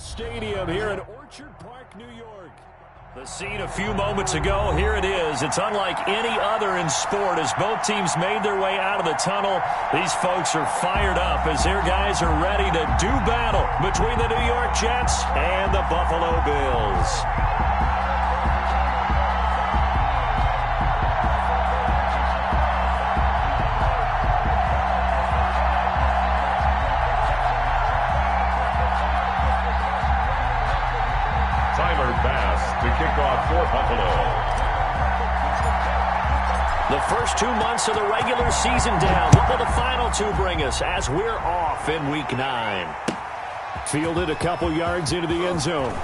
Stadium here in Orchard Park, New York. The scene a few moments ago, here it is. It's unlike any other in sport as both teams made their way out of the tunnel. These folks are fired up as their guys are ready to do battle between the New York Jets and the Buffalo Bills. To kick off for Buffalo. The first 2 months of the regular season down. What will the final two bring us as we're off in Week 9? Fielded a couple yards into the end zone.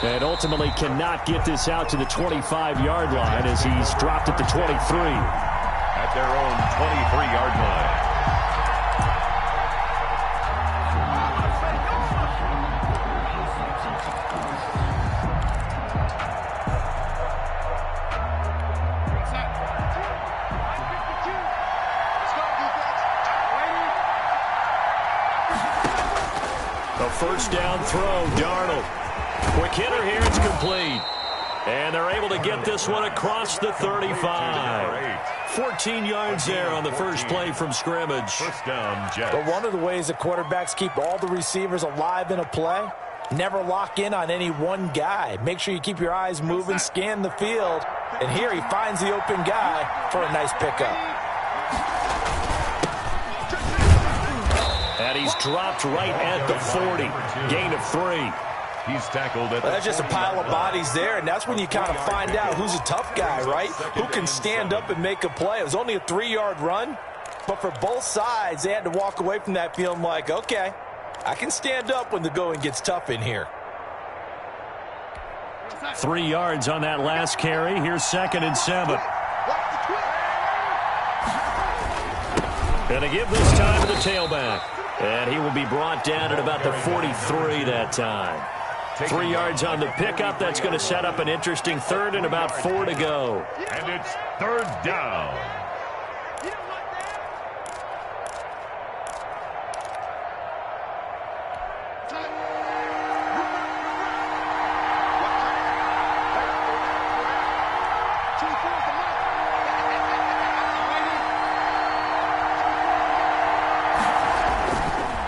And ultimately cannot get this out to the 25-yard line as he's dropped at the 23. At their own 23-yard line. First down throw, Darnold. Quick hitter here, it's complete. And they're able to get this one across the 35. 14 yards there on the first play from scrimmage. First down, Jets. But one of the ways that quarterbacks keep all the receivers alive in a play, never lock in on any one guy. Make sure you keep your eyes moving, scan the field. And here he finds the open guy for a nice pickup. And he's dropped right at the 40. Gain of 3. He's tackled at That's just a pile of bodies there, and that's when you kind of find out who's a tough guy, right? Who can stand up and make a play. It was only a 3-yard run, but for both sides, they had to walk away from that feeling like, okay, I can stand up when the going gets tough in here. 3 yards on that last carry. Here's 2nd and 7. Gonna give this time to the tailback. And he will be brought down at about the 43 that time. 3 yards on the pickup. That's going to set up an interesting third and about 4 to go. And it's third down.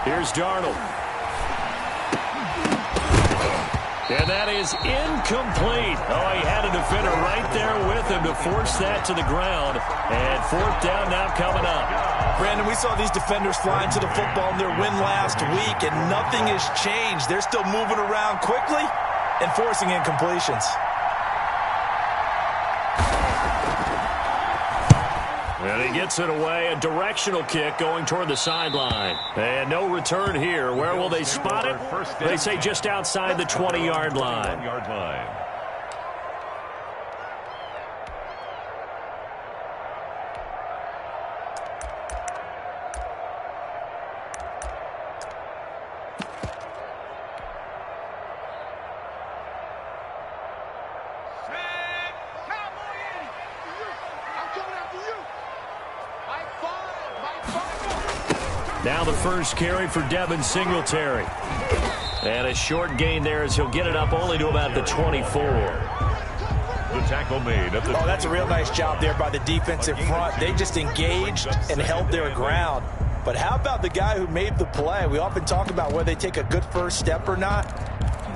Here's Darnold. And that is incomplete. Oh, he had a defender right there with him to force that to the ground. And 4th down now coming up. Brandon, we saw these defenders flying to the football in their win last week, and nothing has changed. They're still moving around quickly and forcing incompletions. And he gets it away. A directional kick going toward the sideline. And no return here. Where will they spot it? They say just outside the 20-yard line. Now the first carry for Devin Singletary. And a short gain there as he'll get it up only to about the 24. The tackle made at the that's a real nice job there by the defensive front. They just engaged and held their ground. But how about the guy who made the play? We often talk about whether they take a good first step or not.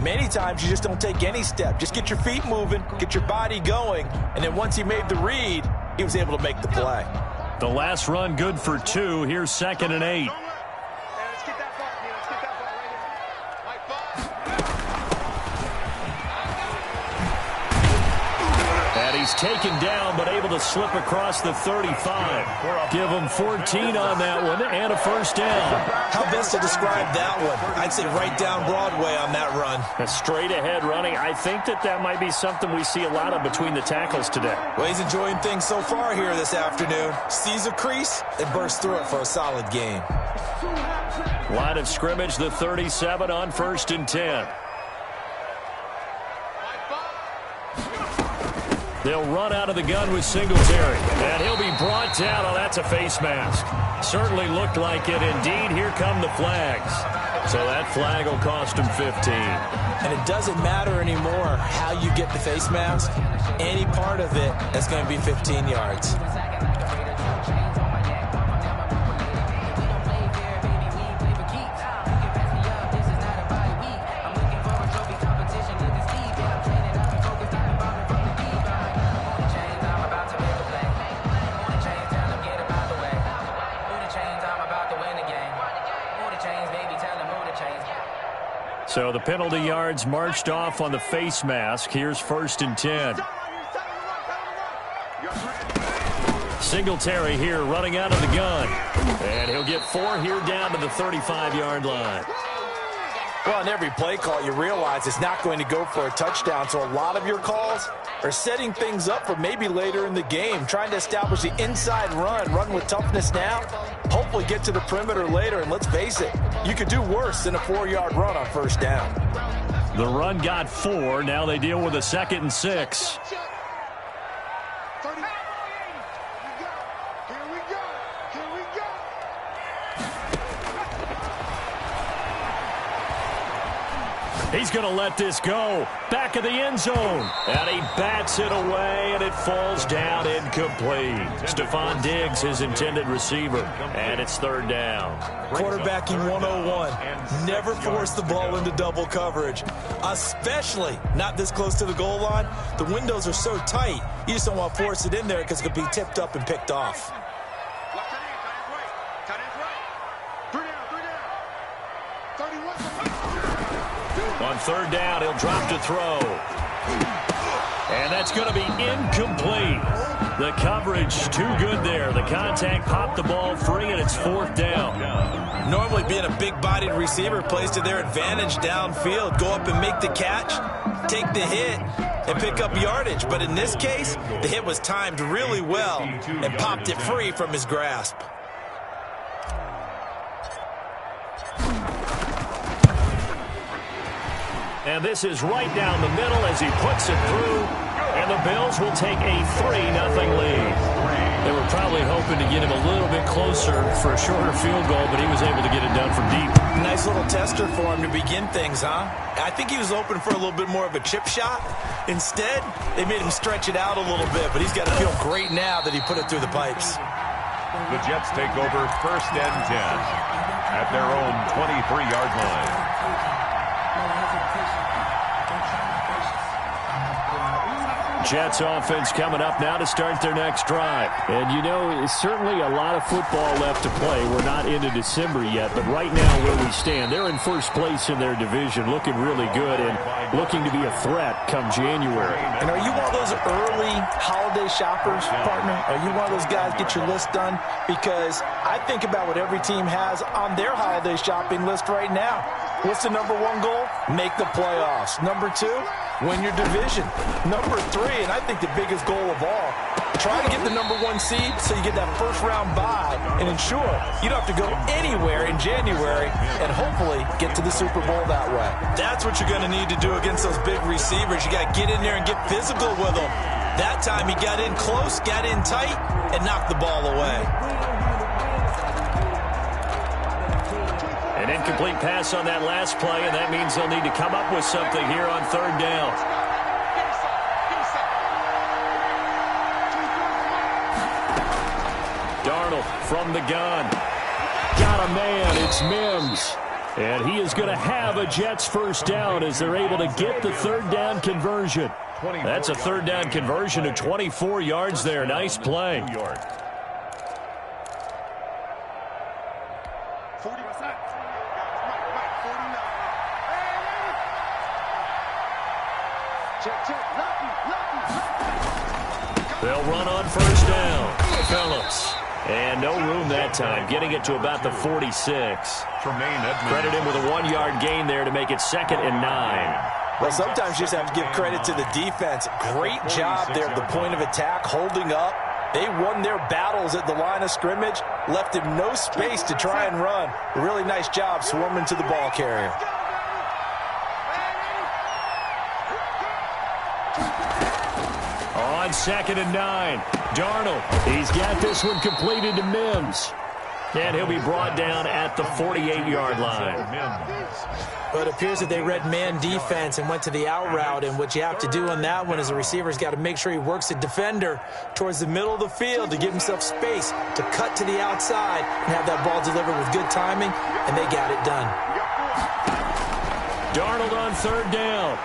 Many times you just don't take any step. Just get your feet moving, get your body going, and then once he made the read, he was able to make the play. The last run good for 2. Here's 2nd and 8. And he's taken down but able to slip across the 35. Give him 14 on that one and a first down. How best to describe that one? I'd say right down Broadway on that run. A straight ahead running. I think that might be something we see a lot of between the tackles today. Well, he's enjoying things so far here this afternoon. Sees a crease and bursts through it for a solid game. Line of scrimmage, the 37 on 1st and 10. They'll run out of the gun with Singletary. And he'll be brought down. Oh, that's a face mask. Certainly looked like it. Indeed, here come the flags. So that flag will cost him 15. And it doesn't matter anymore how you get the face mask. Any part of it is going to be 15 yards. So the penalty yards marched off on the face mask. Here's 1st and 10. Singletary here running out of the gun. And he'll get 4 here down to the 35-yard line. Well, on every play call, you realize it's not going to go for a touchdown. So a lot of your calls are setting things up for maybe later in the game, trying to establish the inside run with toughness now, hopefully get to the perimeter later. And let's face it, you could do worse than a 4-yard run on 1st down. The run got 4. Now they deal with a 2nd and 6. He's going to let this go. Back of the end zone. And he bats it away, and it falls down incomplete. Stephon Diggs, his intended receiver. And it's 3rd down. Quarterbacking 101. Never force the ball into double coverage, especially not this close to the goal line. The windows are so tight, you just don't want to force it in there because it could be tipped up and picked off. On 3rd down, he'll drop to throw. And that's going to be incomplete. The coverage too good there. The contact popped the ball free, and it's 4th down. Normally being a big-bodied receiver plays to their advantage downfield. Go up and make the catch, take the hit, and pick up yardage. But in this case, the hit was timed really well and popped it free from his grasp. And this is right down the middle as he puts it through. And the Bills will take a 3-0 lead. They were probably hoping to get him a little bit closer for a shorter field goal, but he was able to get it done from deep. Nice little tester for him to begin things, huh? I think he was open for a little bit more of a chip shot. Instead, they made him stretch it out a little bit, but he's got to feel great now that he put it through the pipes. The Jets take over 1st and 10 at their own 23-yard line. Jets offense coming up now to start their next drive. And, you know, it's certainly a lot of football left to play. We're not into December yet, but right now where we stand, they're in 1st place in their division, looking really good and looking to be a threat come January. And are you one of those early holiday shoppers, partner? Are you one of those guys get your list done? Because I think about what every team has on their holiday shopping list right now. What's the number 1 goal? Make the playoffs. Number 2, win your division. Number 3, and I think the biggest goal of all, try to get the number 1 seed so you get that 1st round bye and ensure you don't have to go anywhere in January and hopefully get to the Super Bowl that way. That's what you're going to need to do against those big receivers. You got to get in there and get physical with them. That time he got in close, got in tight, and knocked the ball away. An incomplete pass on that last play, and that means they'll need to come up with something here on 3rd down. Darnold from the gun. Got a man. It's Mims. And he is going to have a Jets 1st down as they're able to get the 3rd down conversion. That's a 3rd down conversion of 24 yards there. Nice play. They'll run on 1st down. Phillips. And no room that time, getting it to about the 46. Credit him with a 1-yard gain there to make it 2nd and 9. Well, sometimes you just have to give credit to the defense. Great job there at the point of attack, holding up. They won their battles at the line of scrimmage, left him no space to try and run. A really nice job swarming to the ball carrier. On 2nd and 9, Darnold. He's got this one completed to Mims. And he'll be brought down at the 48-yard line. But it appears that they read man defense and went to the out route. And what you have to do on that one is the receiver's got to make sure he works the defender towards the middle of the field to give himself space to cut to the outside and have that ball delivered with good timing, and they got it done. Darnold on third down.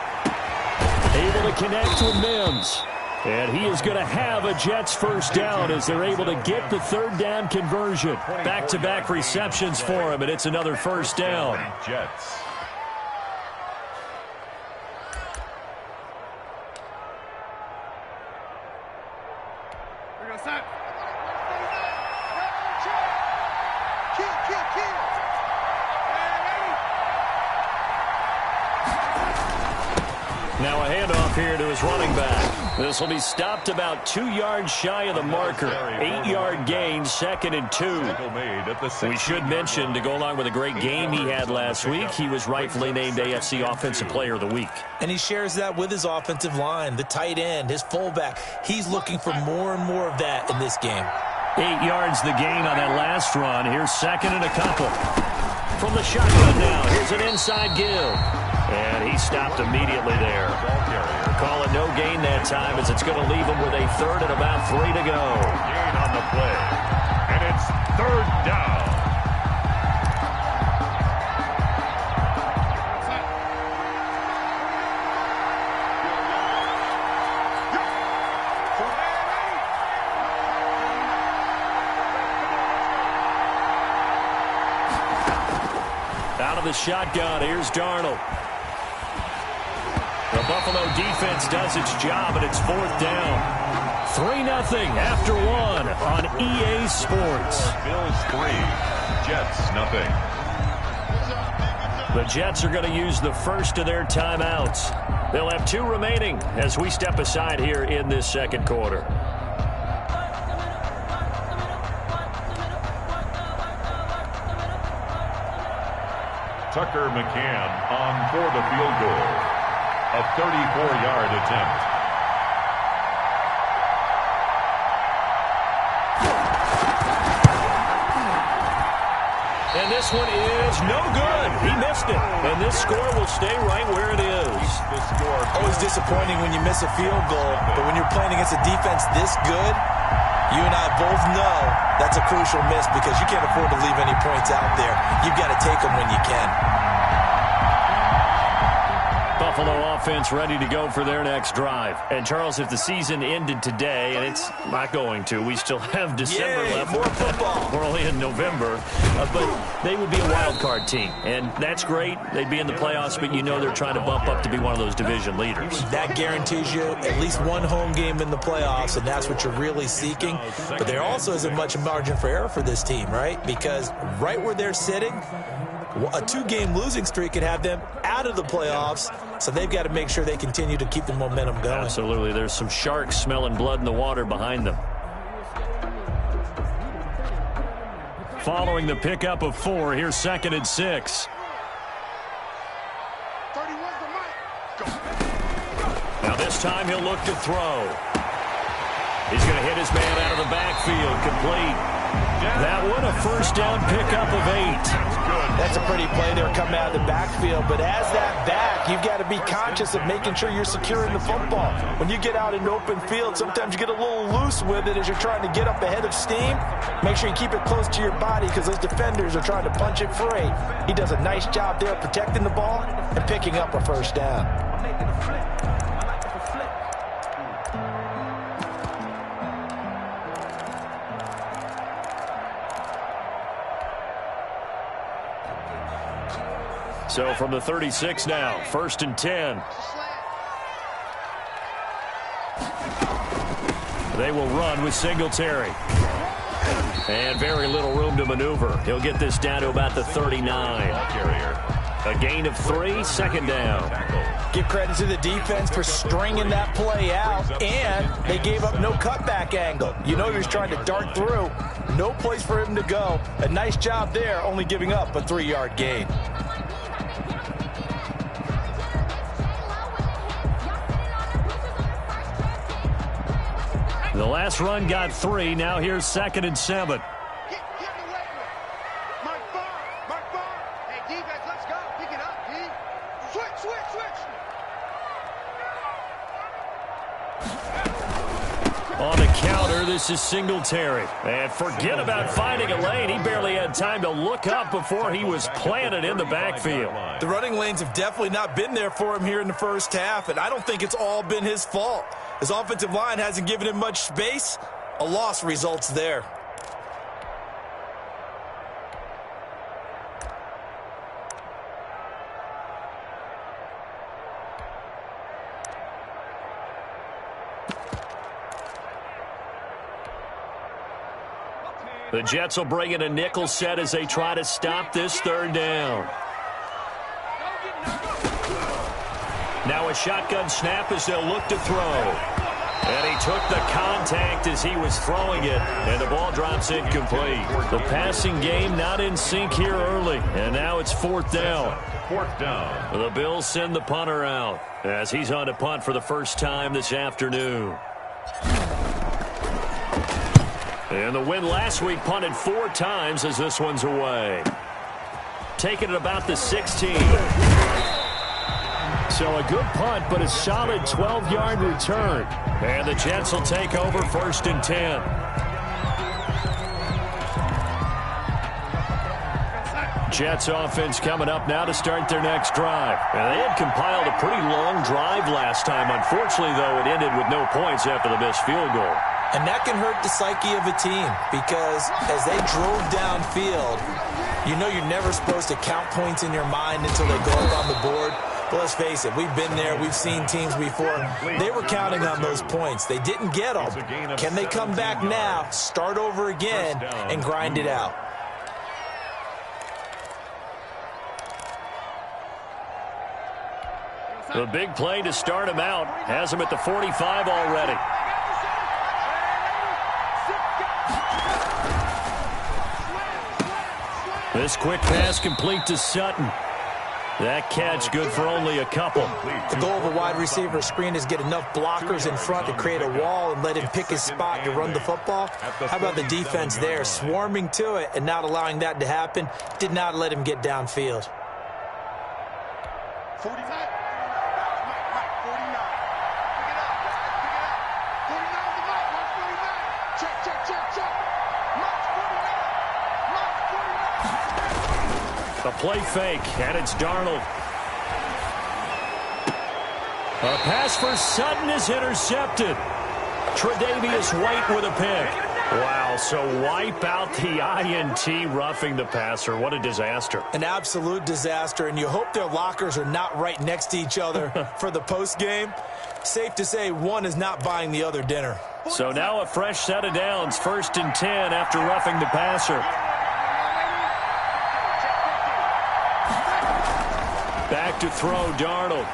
Able to connect with Mims. And he is going to have a Jets first down as they're able to get the third down conversion. Back-to-back receptions for him, and it's another first down. Jets. Now a handoff here to his running back. This will be stopped about 2 yards shy of the marker. 8-yard gain, 2nd and 2. We should mention, to go along with a great game he had last week, he was rightfully named AFC Offensive Player of the Week. And he shares that with his offensive line, the tight end, his fullback. He's looking for more and more of that in this game. 8 yards the gain on that last run. Here's 2nd and a couple. From the shotgun now, here's an inside give. And he stopped immediately there. Call it no gain that time as it's going to leave him with a 3rd and about 3 to go. Gain on the play. And it's 3rd down. Out of the shotgun, here's Darnold. The Buffalo defense does its job, and it's 4th down. 3-0 after 1 on EA Sports. Bills 3, Jets 0. The Jets are going to use the first of their timeouts. They'll have 2 remaining as we step aside here in this second quarter. Tucker McCann on for the field goal. A 34-yard attempt. And this one is no good. He missed it. And this score will stay right where it is. The score. Always disappointing when you miss a field goal, but when you're playing against a defense this good, you and I both know that's a crucial miss because you can't afford to leave any points out there. You've got to take them when you can. Buffalo offense ready to go for their next drive. And, Charles, if the season ended today, and it's not going to, we still have December left. More football. We're only in November. But they would be a wild card team. And that's great. They'd be in the playoffs, but you know they're trying to bump up to be one of those division leaders. That guarantees you at least one home game in the playoffs, and that's what you're really seeking. But there also isn't much margin for error for this team, right? Because right where they're sitting, a 2-game losing streak could have them out of the playoffs, so they've got to make sure they continue to keep the momentum going. Absolutely. There's some sharks smelling blood in the water behind them. Following the pickup of 4, here's 2nd and 6. Now this time he'll look to throw. He's going to hit his man out of the backfield, complete. That one, a first down pickup of 8. That's a pretty play there coming out of the backfield, but as that back, you've got to be conscious of making sure you're securing the football. When you get out in open field, sometimes you get a little loose with it as you're trying to get up ahead of steam. Make sure you keep it close to your body because those defenders are trying to punch it free. He does a nice job there protecting the ball and picking up a first down. So from the 36 now, 1st and 10. They will run with Singletary. And very little room to maneuver. He'll get this down to about the 39. A gain of 3, 2nd down. Give credit to the defense for stringing that play out, and they gave up no cutback angle. You know he was trying to dart through. No place for him to go. A nice job there, only giving up a 3-yard gain. The last run got 3. Now here's 2nd and 7. On the counter, this is Singletary. And forget about finding a lane. He barely had time to look up before he was planted in the backfield. The running lanes have definitely not been there for him here in the first half, and I don't think it's all been his fault. His offensive line hasn't given him much space. A loss results there. The Jets will bring in a nickel set as they try to stop this third down. Now a shotgun snap as they'll look to throw. And he took the contact as he was throwing it, and the ball drops incomplete. The passing game not in sync here early, and now it's fourth down. Fourth down. The Bills send the punter out as he's on to punt for the first time this afternoon. And the win last week punted 4 times as this one's away. Taking it about the 16. So a good punt, but a solid 12-yard return. And the Jets will take over first and 10. Jets offense coming up now to start their next drive. And they had compiled a pretty long drive last time. Unfortunately, though, it ended with no points after the missed field goal. And that can hurt the psyche of a team because as they drove downfield, you know you're never supposed to count points in your mind until they go up on the board. But let's face it, we've been there. We've seen teams before. They were counting on those points. They didn't get them. Can they come back now, start over again, and grind it out? The big play to start him out has him at the 45 already. This quick pass complete to Sutton. That catch good for only a couple. The goal of a wide receiver screen is get enough blockers in front to create a wall and let him pick his spot to run the football. How about the defense there, swarming to it and not allowing that to happen? Did not let him get downfield. 49. A play fake, and it's Darnold. A pass for Sutton is intercepted. Tre'Davious White with a pick. Wow, so wipe out the INT roughing the passer. What a disaster. An absolute disaster, and you hope their lockers are not right next to each other for the postgame. Safe to say one is not buying the other dinner. So now a fresh set of downs, first and 10 after roughing the passer. Back to throw, Darnold.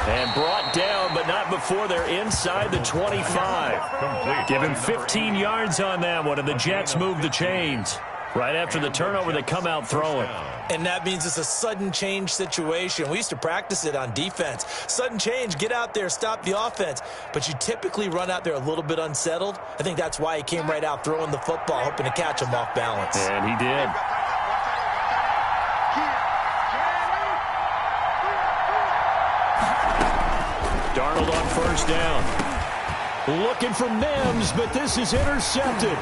And brought down, but not before they're inside the 25. Give him 15 yards on that one, and the Jets move the chains. Right after the turnover, they come out throwing. And that means it's a sudden change situation. We used to practice it on defense. Sudden change, get out there, stop the offense. But you typically run out there a little bit unsettled. I think that's why he came right out throwing the football, hoping to catch him off balance. And he did. Darnold on first down. Looking for Mims, but this is intercepted.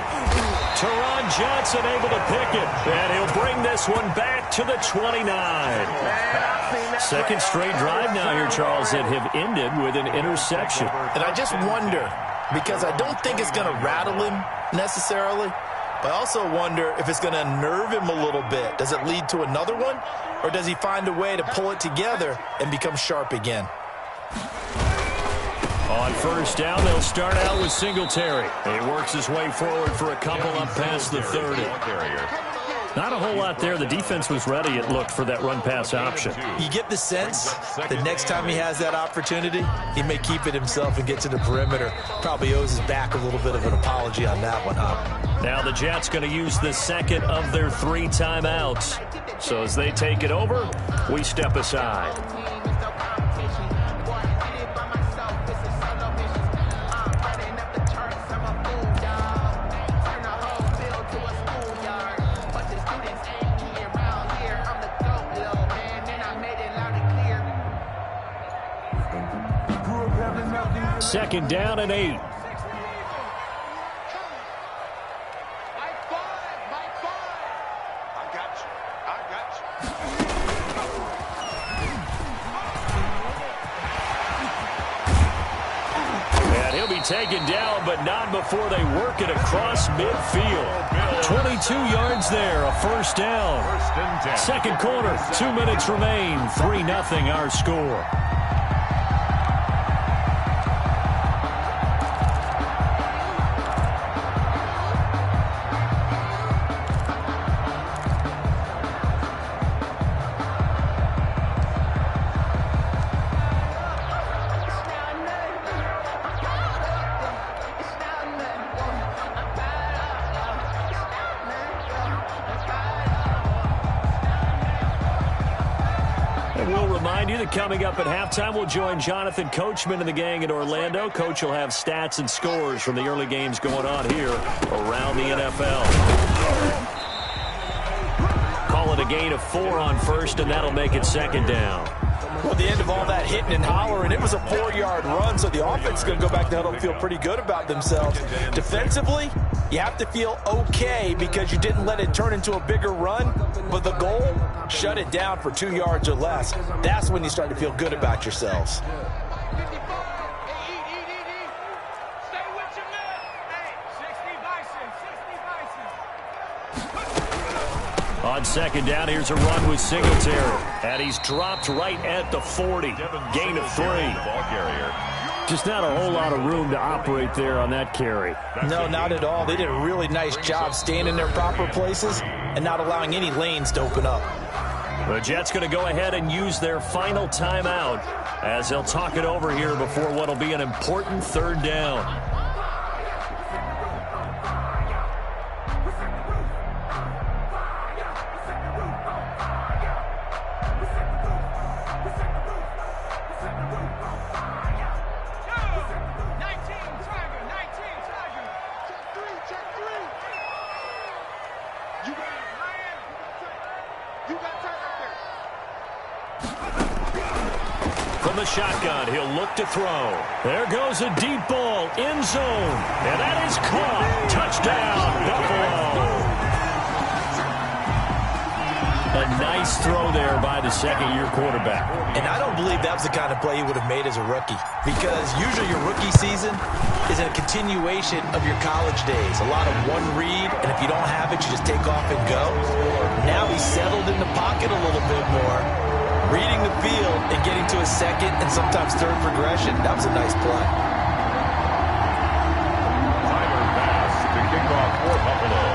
Teron Johnson able to pick it, and he'll bring this one back to the 29. Second straight drive now here, Charles, that have ended with an interception. And I just wonder, because I don't think it's going to rattle him necessarily, but I also wonder if it's going to unnerve him a little bit. Does it lead to another one, or does he find a way to pull it together and become sharp again? On first down, they'll start out with Singletary. He works his way forward for a couple up past the 30. Not a whole lot there. The defense was ready, it looked, for that run-pass option. You get the sense that next time he has that opportunity, he may keep it himself and get to the perimeter. Probably owes his back a little bit of an apology on that one, huh? Now the Jets going to use the second of their 3 timeouts. So as they take it over, we step aside. 2nd down and 8. Taken down, but not before they work it across midfield. 22 yards there, a 1st down. 2nd quarter, 2 minutes remain. 3-0 our score. Coming up at halftime, we'll join Jonathan Coachman and the gang in Orlando. Coach will have stats and scores from the early games going on here around the NFL. Call it a gain of 4 on 1st, and that'll make it 2nd down. Well, at the end of all that hitting and hollering, it was a 4-yard run, so the offense is going to go back to huddle and feel pretty good about themselves. Defensively, you have to feel okay because you didn't let it turn into a bigger run, but the goal, shut it down for 2 yards or less. That's when you start to feel good about yourselves. On 2nd down, here's a run with Singletary. And he's dropped right at the 40. Gain of 3. Just not a whole lot of room to operate there on that carry. No, not at all. They did a really nice job staying in their proper places and not allowing any lanes to open up. The Jets going to go ahead and use their final timeout as they'll talk it over here before what will be an important 3rd down. From the shotgun, he'll look to throw. There goes a deep ball, end zone, and that is caught. Touchdown, Buffalo. A nice throw there by the 2nd-year quarterback. And I don't believe that was the kind of play he would have made as a rookie, because usually your rookie season is a continuation of your college days. A lot of one read, and if you don't have it, you just take off and go. Now he's settled in the pocket a little bit more, reading the field and getting to a 2nd and sometimes 3rd progression. That was a nice play. Tyler Bass to kick off for Buffalo.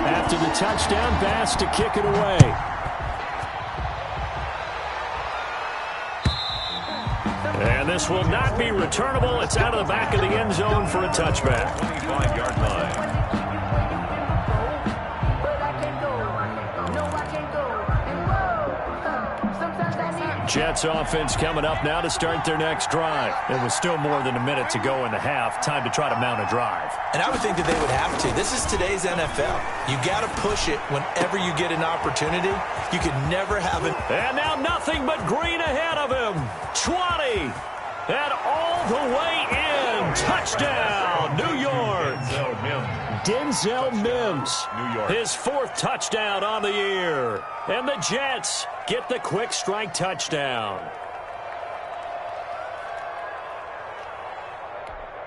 After the touchdown, Bass to kick it away. And this will not be returnable. It's out of the back of the end zone for a touchback. 25-yard line. Jets offense coming up now to start their next drive. It was still more than a minute to go in the half. Time to try to mount a drive. And I would think that they would have to. This is today's NFL. You got to push it whenever you get an opportunity. You can never have it. And now nothing but green ahead of him. 20. And all the way in. Touchdown, New York. Denzel Mims. New York. His 4th touchdown on the year. And the Jets get the quick strike touchdown.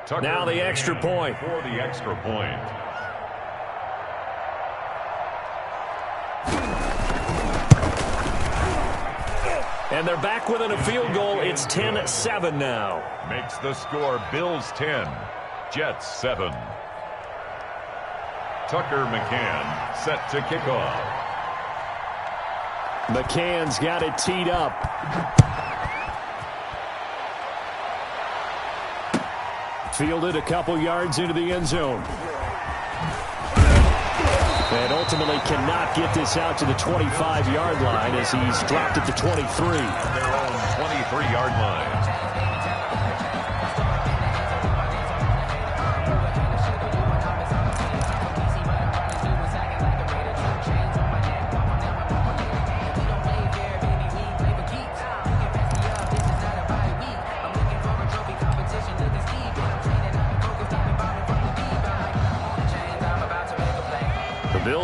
Tucker now the extra point. For the extra point. And they're back within a field goal. It's 10-7 now. Makes the score Bills 10, Jets 7. Tucker McCann set to kick off. McCann's got it teed up. Fielded a couple yards into the end zone. And ultimately cannot get this out to the 25-yard line as he's dropped at the 23. Their own 23-yard line.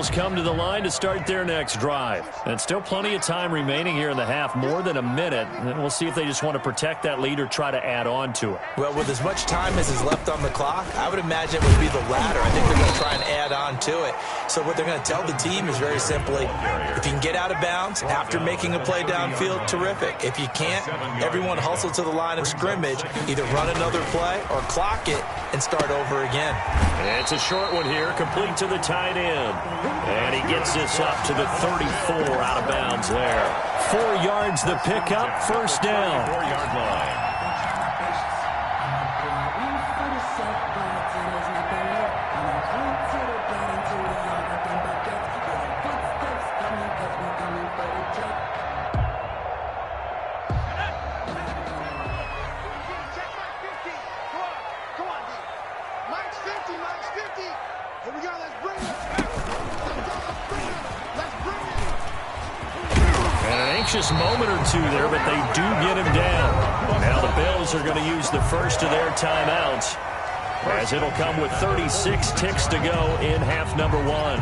Bills come to the line to start their next drive. And still plenty of time remaining here in the half, more than a minute. And we'll see if they just want to protect that lead or try to add on to it. Well, with as much time as is left on the clock, I would imagine it would be the latter. I think they're going to try and add on to it. So what they're going to tell the team is very simply, if you can get out of bounds after making a play downfield, terrific. If you can't, everyone hustle to the line of scrimmage, either run another play or clock it and start over again. It's a short one here, complete to the tight end. And he gets this up to the 34, out of bounds there. 4 yards the pickup, first down. 4-yard line. Moment or two there, but they do get him down. Now the Bills are going to use the first of their timeouts, as it'll come with 36 ticks to go in half number 1.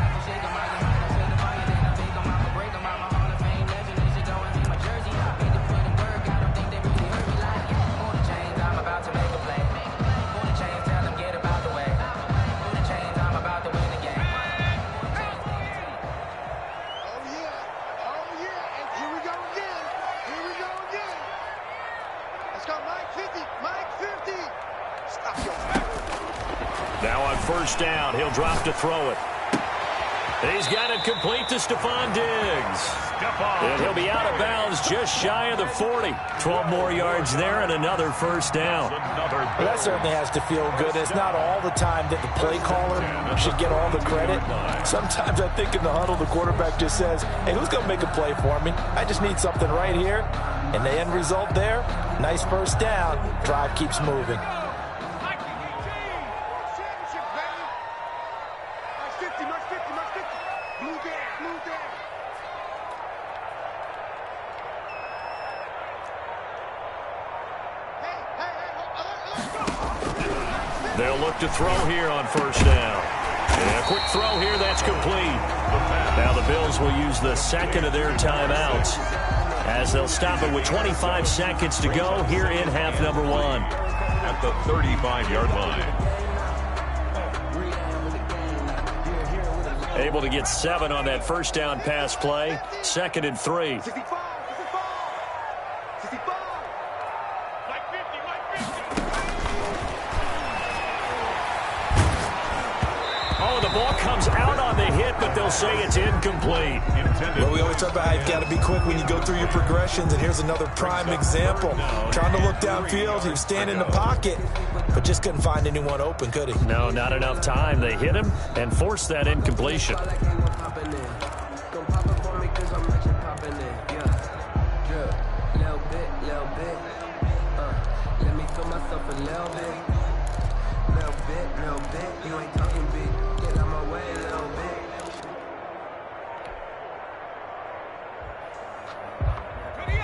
Now on first down, he'll drop to throw it. He's got it complete to Stephon Diggs. And he'll be out of bounds just shy of the 40. 12 more yards there and another first down. Well, that certainly has to feel good. It's not all the time that the play caller should get all the credit. Sometimes I think in the huddle, the quarterback just says, hey, who's going to make a play for me? I just need something right here. And the end result there, nice first down. Drive keeps moving. They'll look to throw here on first down. And a quick throw here, that's complete. Now the Bills will use the second of their timeouts, as they'll stop it with 25 seconds to go here in half number 1. At the 35-yard line. Able to get 7 on that first down pass play. 2nd and 3. Oh, the ball comes out on the hit, but they'll say it's incomplete. Well, we always talk about how you've got to be quick when you go through your progressions, and here's another prime example. Trying to look downfield, he was standing in the pocket, but just couldn't find anyone open, could he? No, not enough time. They hit him and forced that incompletion.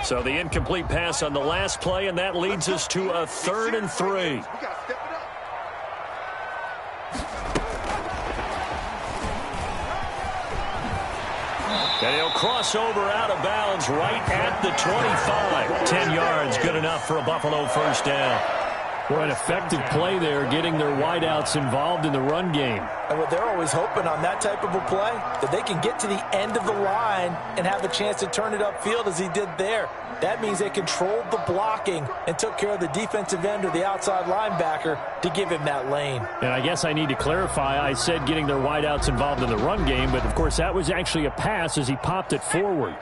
So the incomplete pass on the last play, and that leads us to a 3rd and 3. And he'll cross over out of bounds right at the 25. 10 yards, good enough for a Buffalo first down. Well, an effective play there, getting their wideouts involved in the run game. And what they're always hoping on that type of a play, that they can get to the end of the line and have a chance to turn it upfield as he did there. That means they controlled the blocking and took care of the defensive end or the outside linebacker to give him that lane. And I guess I need to clarify, I said getting their wideouts involved in the run game, but of course that was actually a pass as he popped it forward.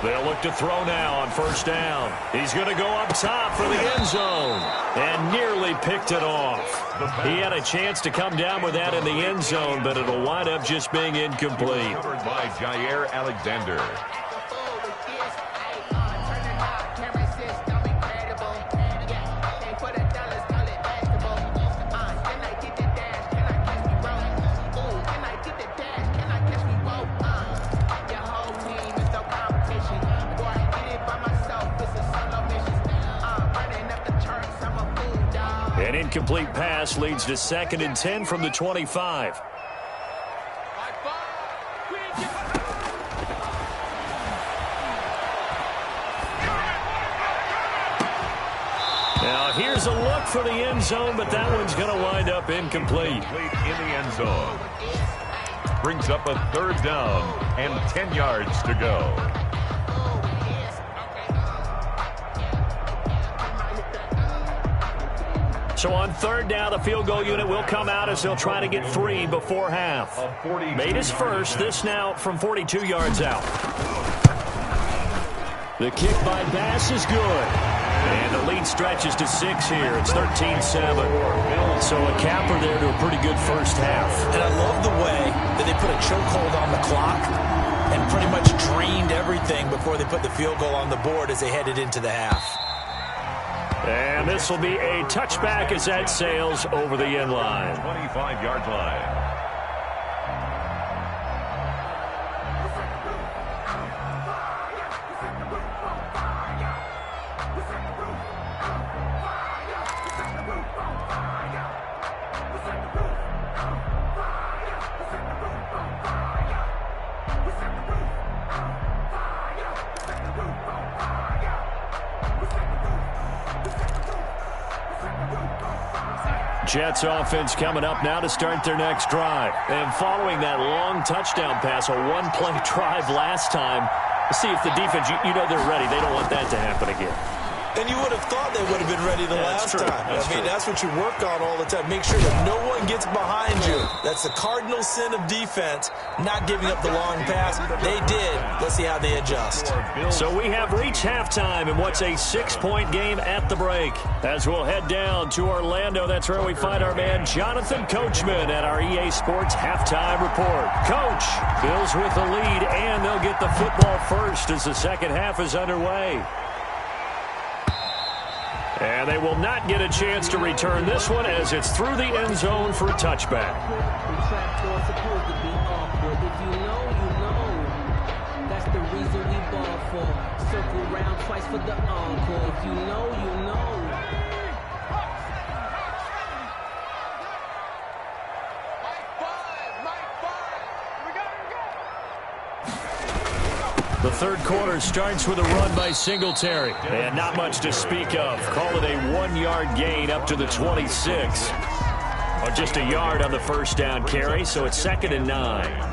They'll look to throw now on first down. He's going to go up top for the end zone and nearly picked it off. He had a chance to come down with that in the end zone, but it'll wind up just being incomplete. Covered by Jair Alexander. An incomplete pass leads to 2nd and 10 from the 25. Now here's a look for the end zone, but that one's going to wind up incomplete. In the end zone. Brings up a 3rd down and 10 yards to go. So on 3rd down, the field goal unit will come out as they'll try to get 3 before half. Made his first. This now from 42 yards out. The kick by Bass is good. And the lead stretches to 6 here. It's 13-7. So a capper there to a pretty good first half. And I love the way that they put a chokehold on the clock and pretty much drained everything before they put the field goal on the board as they headed into the half. And this will be a touchback as that sails over the end line. 25-yard line. Jets offense coming up now to start their next drive. And following that long touchdown pass, a one-play drive last time, let's see if the defense, you know they're ready. They don't want that to happen again. And you would have thought they would have been ready the last time. That's what you work on all the time. Make sure that no one gets behind you. That's the cardinal sin of defense, not giving up the long pass. They did. Let's see how they adjust. So we have reached halftime in what's a 6-point game at the break. As we'll head down to Orlando, that's where we find our man Jonathan Coachman at our EA Sports Halftime Report. Coach, Bills with the lead, and they'll get the football first as the second half is underway. And they will not get a chance to return this one as it's through the end zone for a touchback. That's the reason we ball for. Circle round twice for the encore. If you know, you know. The third quarter starts with a run by Singletary. And not much to speak of. Call it a 1-yard gain up to the 26. Or just a yard on the first down carry, so it's 2nd and 9.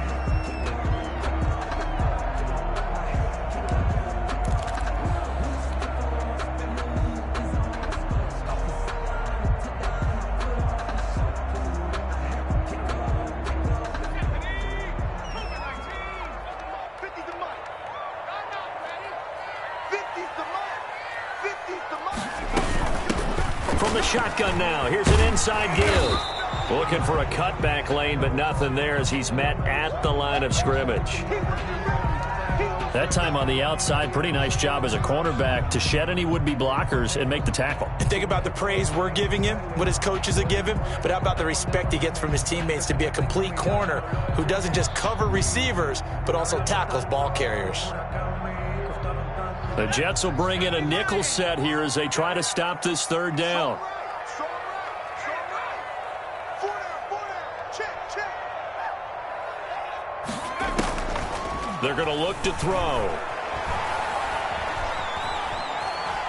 From the shotgun now, here's an inside give. Looking for a cutback lane, but nothing there as he's met at the line of scrimmage. That time on the outside, pretty nice job as a cornerback to shed any would-be blockers and make the tackle. And think about the praise we're giving him, what his coaches are giving, but how about the respect he gets from his teammates to be a complete corner who doesn't just cover receivers, but also tackles ball carriers. The Jets will bring in a nickel set here as they try to stop this third down. They're going to look to throw.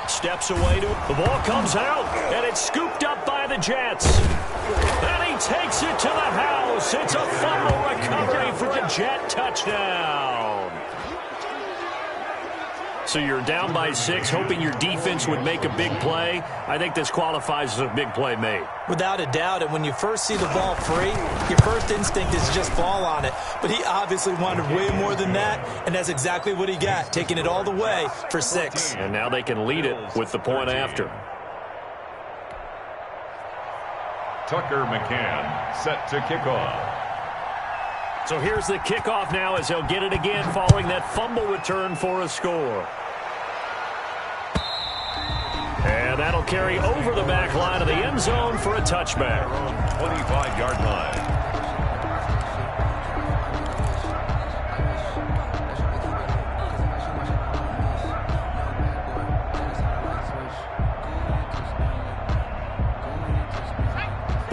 Steps away to the ball comes out, and it's scooped up by the Jets. And he takes it to the house. It's a fumble recovery for the Jet touchdown. So you're down by 6, hoping your defense would make a big play. I think this qualifies as a big play made. Without a doubt, and when you first see the ball free, your first instinct is just fall on it. But he obviously wanted way more than that, and that's exactly what he got, taking it all the way for 6. And now they can lead it with the point after. Tucker McCann set to kick off. So here's the kickoff now as they'll get it again following that fumble return for a score. And that'll carry over the back line of the end zone for a touchback. 25-yard line.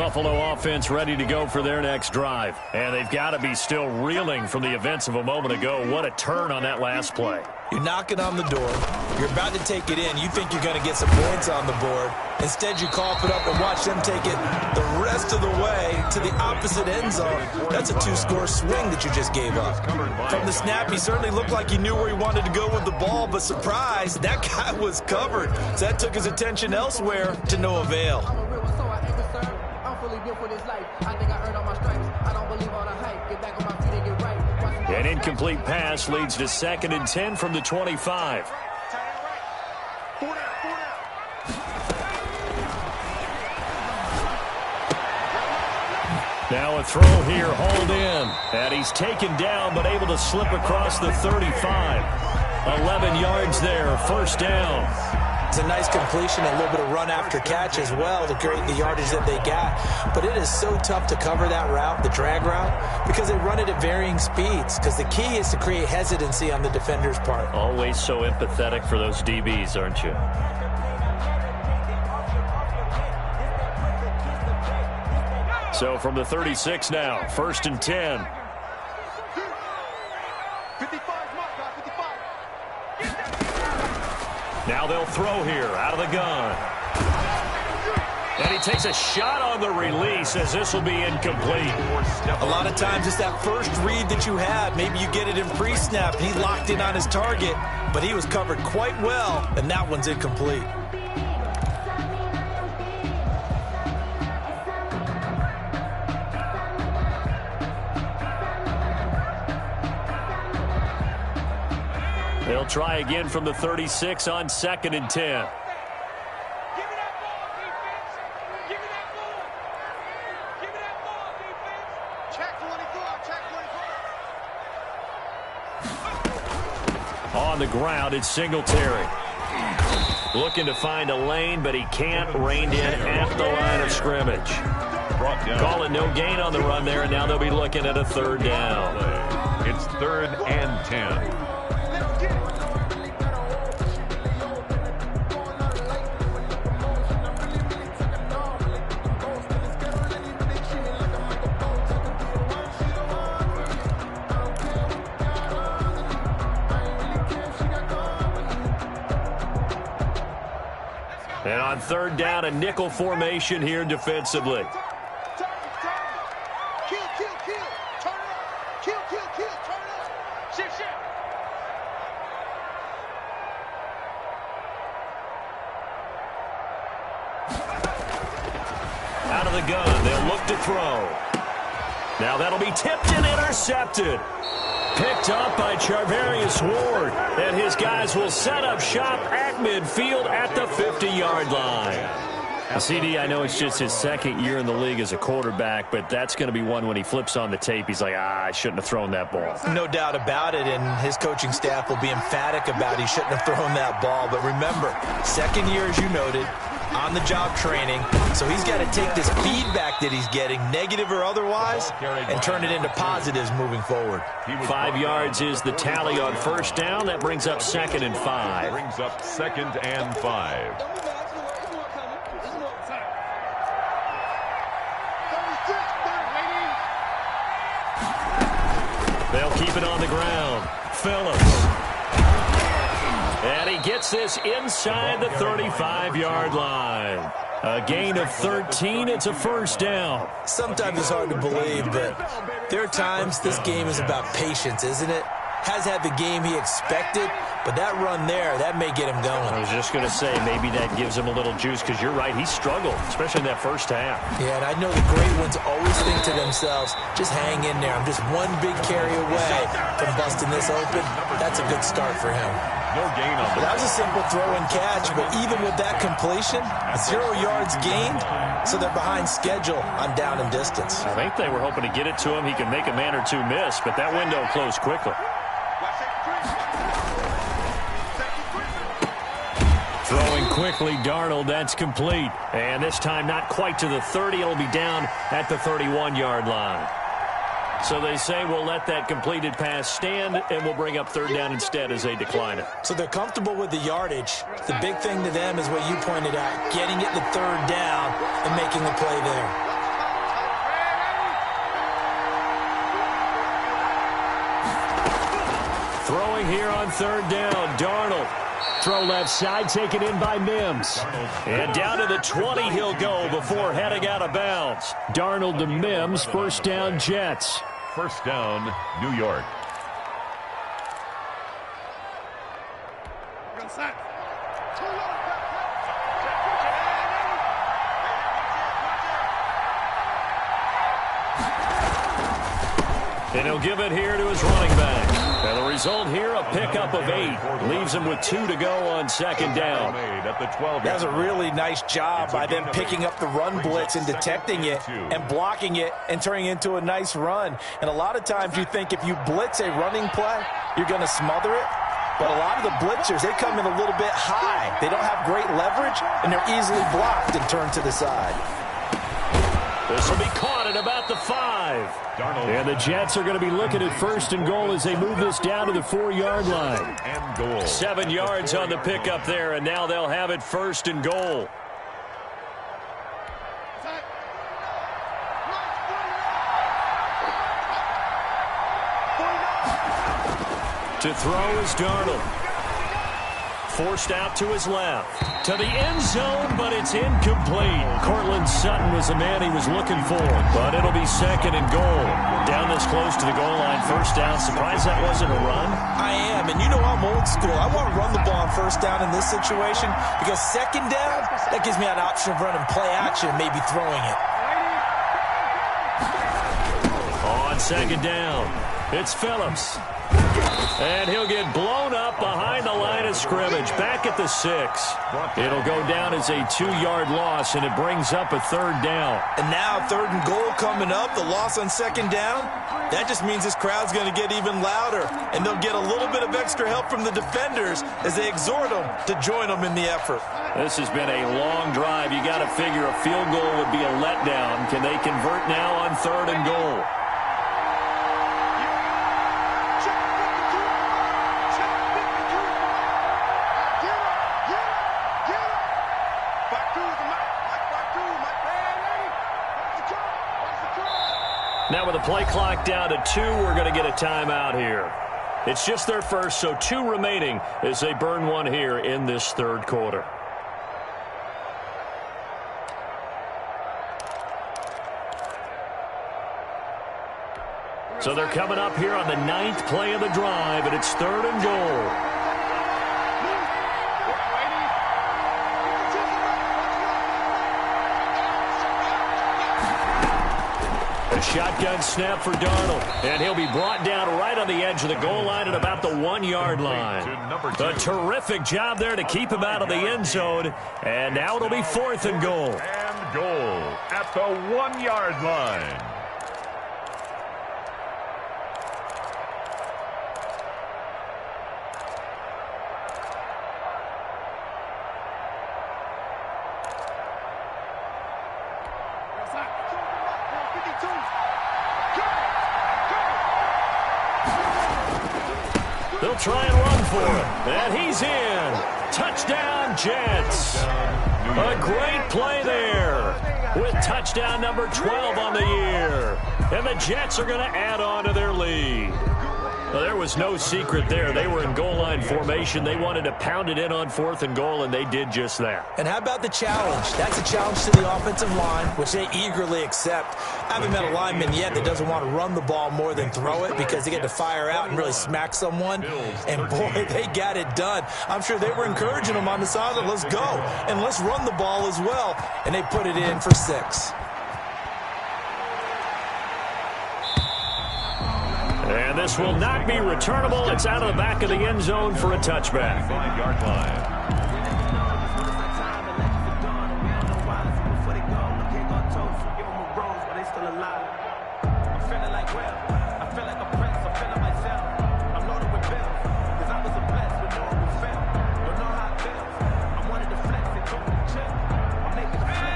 Buffalo offense ready to go for their next drive. And they've got to be still reeling from the events of a moment ago. What a turn on that last play. You're knocking on the door. You're about to take it in. You think you're going to get some points on the board. Instead, you cough it up and watch them take it the rest of the way to the opposite end zone. That's a 2-score swing that you just gave up. From the snap, he certainly looked like he knew where he wanted to go with the ball, but surprise, that guy was covered. So that took his attention elsewhere to no avail. An incomplete pass leads to 2nd and 10 from the 25. Now a throw here, hauled in. And he's taken down, but able to slip across the 35. 11 yards there, first down. It's a nice completion, a little bit of run after catch as well to create the yardage that they got. But it is so tough to cover that route, the drag route, because they run it at varying speeds. Because the key is to create hesitancy on the defender's part. Always so empathetic for those DBs, aren't you? So from the 36 now, 1st and 10. Now they'll throw here out of the gun. And he takes a shot on the release as this will be incomplete. A lot of times it's that first read that you have. Maybe you get it in pre-snap and he locked in on his target, but he was covered quite well, and that one's incomplete. They'll try again from the 36 on 2nd and 10. On the ground, it's Singletary. Looking to find a lane, but he can't. Reined in at the line of scrimmage. Call it no gain on the run there, and now they'll be looking at a 3rd down. It's 3rd and 10. And on 3rd down, a nickel formation here defensively. Out of the gun, they'll look to throw. Now that'll be tipped and intercepted. Picked up by Charvarius Ward. And his guys will set up shop at midfield at the 50-yard line. Now, CD, I know it's just his 2nd year in the league as a quarterback, but that's going to be one when he flips on the tape. He's like, I shouldn't have thrown that ball. No doubt about it, and his coaching staff will be emphatic about he shouldn't have thrown that ball. But remember, 2nd year, as you noted, on-the-job training, so he's got to take this feedback that he's getting, negative or otherwise, and turn it into positives moving forward. 5 yards is the tally on 1st down. That brings up 2nd and 5. Brings up 2nd and 5. They'll keep it on the ground. Phillips. And he gets this inside the 35-yard line. A gain of 13. It's a 1st down. Sometimes it's hard to believe, but there are times this game is about patience, isn't it? Has had the game he expected, but that run there, that may get him going. I was just going to say, maybe that gives him a little juice, because you're right, he struggled, especially in that 1st half. Yeah, and I know the great ones always think to themselves, just hang in there. I'm just one big carry away from busting this open. That's a good start for him. No gain on That was a simple throw and catch, but even with that completion, 0 yards gained, so they're behind schedule on down and distance. I think they were hoping to get it to him. He could make a man or two miss, but that window closed quickly. Throwing quickly, Darnold, that's complete. And this time not quite to the 30. It'll be down at the 31-yard line. So they say we'll let that completed pass stand, and we'll bring up 3rd down instead as they decline it. So they're comfortable with the yardage. The big thing to them is what you pointed out, getting it to 3rd down and making the play there. throwing here on third down. Darnold. Throw left side, taken in by Mims. And down to the 20 he'll go before heading out of bounds. Darnold to Mims, first down Jets. First down, New York. And he'll give it here to his running back. And the result here, a pickup of 8. Leaves him with 2 to go on second down. That was a really nice job by them picking up the run blitz and detecting it and blocking it and turning it into a nice run. And a lot of times you think if you blitz a running play, you're going to smother it. But a lot of the blitzers, they come in a little bit high. They don't have great leverage, and they're easily blocked and turned to the side. This will be caught at about the 5. And the Jets are going to be looking at first and goal as they move this down to the 4-yard line. 7 yards on the pickup there, and now they'll have it first and goal. To throw is Darnold. Forced out to his left. To the end zone, but it's incomplete. Cortland Sutton was the man he was looking for, but it'll be second and goal. Down this close to the goal line, first down. Surprised that wasn't a run? I am, and you know I'm old school. I want to run the ball on first down in this situation because second down, that gives me an option of running play action, maybe throwing it. On second down, it's Phillips. And he'll get blown up behind the line of scrimmage, back at the 6. It'll go down as a 2-yard loss, and it brings up a third down. And now third and goal coming up, the loss on second down. That just means this crowd's going to get even louder, and they'll get a little bit of extra help from the defenders as they exhort them to join them in the effort. This has been a long drive. You got to figure a field goal would be a letdown. Can they convert now on third and goal? Now with the play clock down to 2, we're going to get a timeout here. It's just their first, so 2 remaining as they burn one here in this third quarter. So they're coming up here on the 9th play of the drive, and it's third and goal. Shotgun snap for Darnold, and he'll be brought down right on the edge of the goal line at about the 1-yard line. A terrific job there to keep him out of the end zone, and now it'll be fourth and goal. And goal at the 1-yard line. They'll try and run for it. And he's in. Touchdown, Jets. A great play there with touchdown number 12 on the year. And the Jets are going to add on to their lead. Well, there was no secret there. They were in goal line formation. They wanted to pound it in on fourth and goal, and they did just that. And how about the challenge? That's a challenge to the offensive line, which they eagerly accept. I haven't met a lineman yet that doesn't want to run the ball more than throw it because they get to fire out and really smack someone. And, boy, they got it done. I'm sure they were encouraging them on the sideline. Let's go, and let's run the ball as well. And they put it in for 6. And this will not be returnable. It's out of the back of the end zone for a touchback. 5-yard line.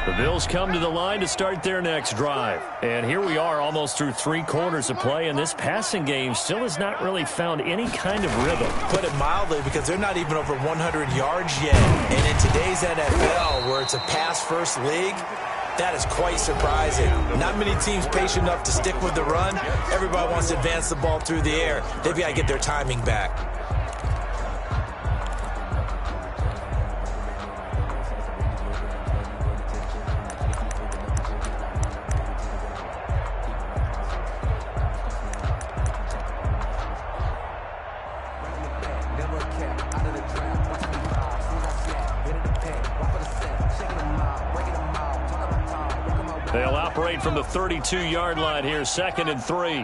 The Bills come to the line to start their next drive. And here we are almost through 3 quarters of play, and this passing game still has not really found any kind of rhythm. Put it mildly, because they're not even over 100 yards yet. And in today's NFL, where it's a pass-first league, That is quite surprising. Not many teams patient enough to stick with the run. Everybody wants to advance the ball through the air. They've got to get their timing back. They'll operate from the 32-yard line here, 2nd and 3.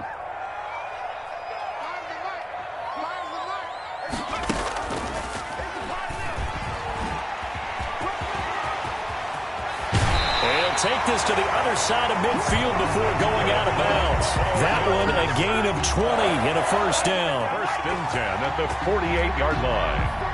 They'll take this to the other side of midfield before going out of bounds. That one a gain of 20 and a first down. 1st and 10 at the 48-yard line.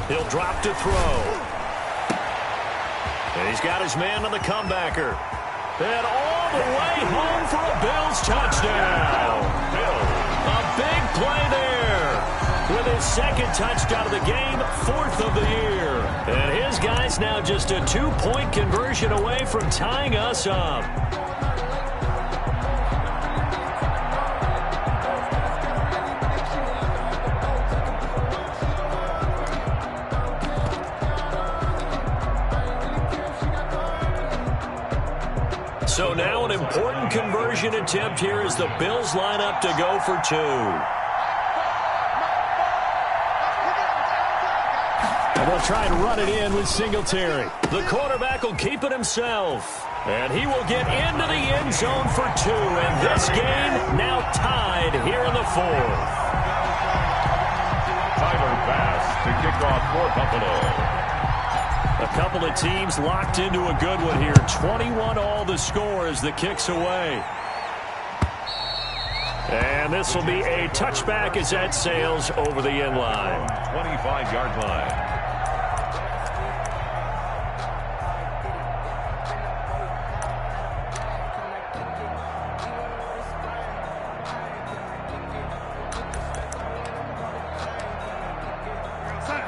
He'll drop to throw. And he's got his man on the comebacker. And all the way home for a Bills touchdown. A big play there. With his 2nd touchdown of the game, 4th of the year. And his guy's now just a 2-point conversion away from tying us up. So now an important conversion attempt here as the Bills line up to go for 2. And they'll try and run it in with Singletary. The quarterback will keep it himself. And he will get into the end zone for 2. And this game now tied here in the 4th. Tyler Bass to kick off for Buffalo. A couple of teams locked into a good one here. 21 all the score as the kick's away. And this will be a touchback as that sails over the end line. 25-yard line.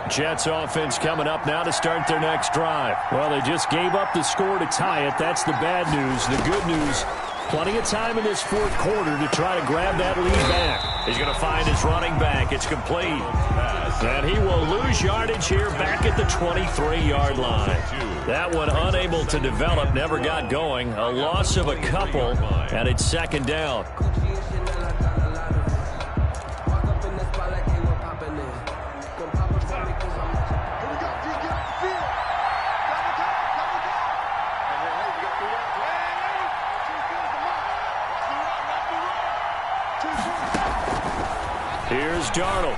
Jets offense coming up now to start their next drive. Well, they just gave up the score to tie it. That's the bad news. The good news, plenty of time in this 4th quarter to try to grab that lead back. He's going to find his running back. It's complete. And he will lose yardage here back at the 23-yard line. That one unable to develop, never got going. A loss of a couple, and it's 2nd down. Here's Darnold.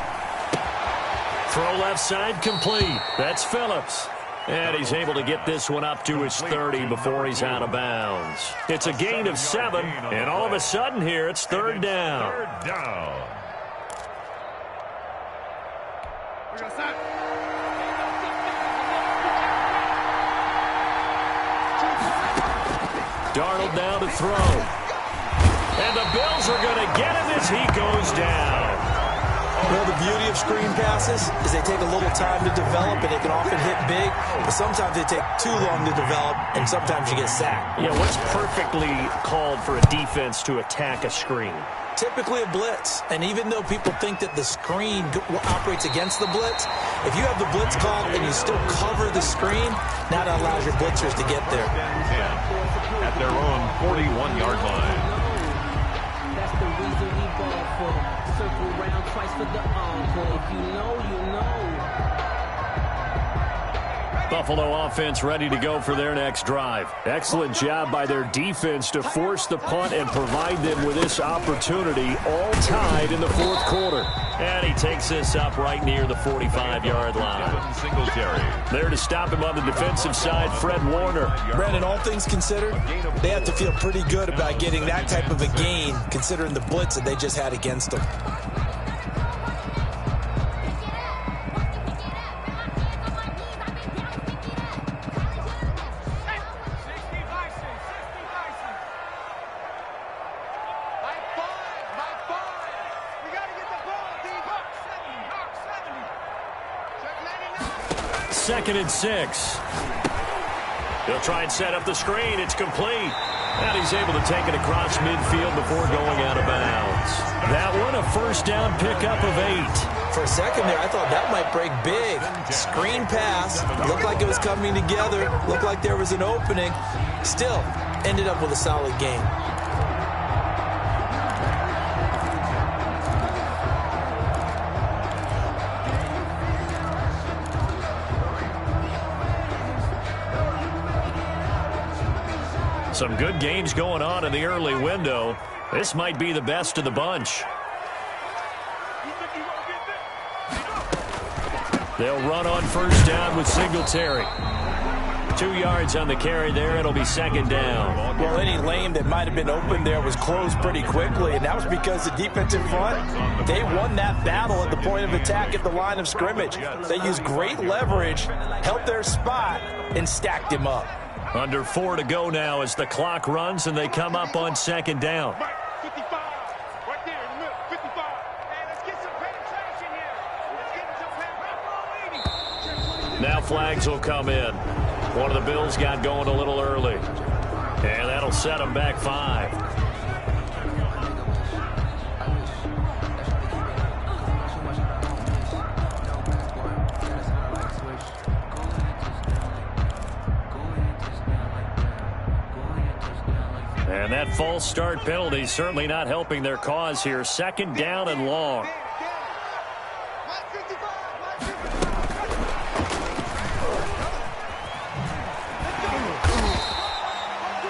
Throw left side complete. That's Phillips. And he's able to get this one up to his 30 before he's out of bounds. It's a gain of 7, and all of a sudden here it's 3rd down. 3rd down. Darnold now to throw. And the Bills are going to get him as he goes down. Well, the beauty of screen passes is they take a little time to develop, and they can often hit big, but sometimes they take too long to develop, and sometimes you get sacked. Yeah, what's perfectly called for a defense to attack a screen? Typically a blitz, and even though people think that the screen operates against the blitz, if you have the blitz called and you still cover the screen, now that allows your blitzers to get there. At their own 41-yard line. That's the reason we ball for. Circle round twice for the encore. If you know, you know. Buffalo offense ready to go for their next drive. Excellent job by their defense to force the punt and provide them with this opportunity, all tied in the fourth quarter. And he takes this up right near the 45-yard line. Singletary. There to stop him on the defensive side, Fred Warner. Brandon, all things considered, they have to feel pretty good about getting that type of a gain, considering the blitz that they just had against them. Second and 6. He'll try and set up the screen. It's complete. And he's able to take it across midfield before going out of bounds. That one, a first down pickup of 8. For a second there, I thought that might break big. Screen pass. Looked like it was coming together. Looked like there was an opening. Still, ended up with a solid game. Some good games going on in the early window. This might be the best of the bunch. They'll run on first down with Singletary. 2 yards on the carry there. It'll be second down. Well, any lane that might have been open there was closed pretty quickly, and that was because the defensive front, they won that battle at the point of attack at the line of scrimmage. They used great leverage, held their spot, and stacked him up. Under 4 to go now as the clock runs and they come up on second down. 55, right there in the middle, 55. Hey, let's get some penetration here. Let's get some penetration. Now flags will come in. One of the Bills got going a little early. And that'll set them back 5. And that false start penalty certainly not helping their cause here. Second down and long.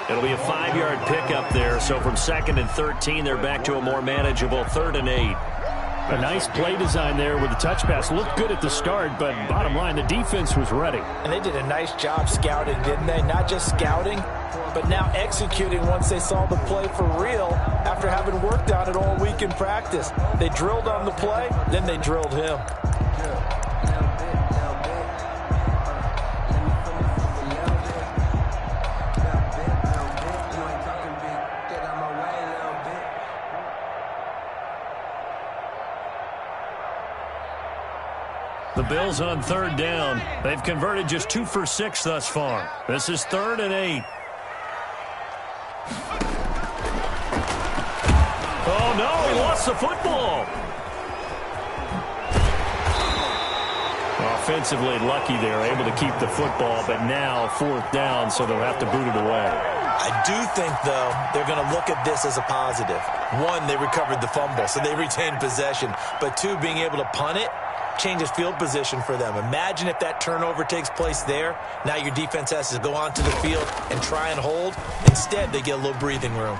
It'll be a 5-yard pickup there. So from second and 13, they're back to a more manageable 3rd and 8. A nice play design there with the touch pass. Looked good at the start, but bottom line, the defense was ready. And they did a nice job scouting, didn't they? Not just scouting, but now executing once they saw the play for real after having worked on it all week in practice. They drilled on the play, then they drilled him. The Bills on 3rd down. They've converted just 2 for 6 thus far. This is 3rd and 8. Oh, no, he lost the football. Offensively lucky they're able to keep the football, but now 4th down, so they'll have to boot it away. I do think, though, they're going to look at this as a positive. 1, they recovered the fumble, so they retained possession. But 2, being able to punt it changes field position for them. Imagine if that turnover takes place there. Now your defense has to go onto the field and try and hold. Instead, they get a little breathing room.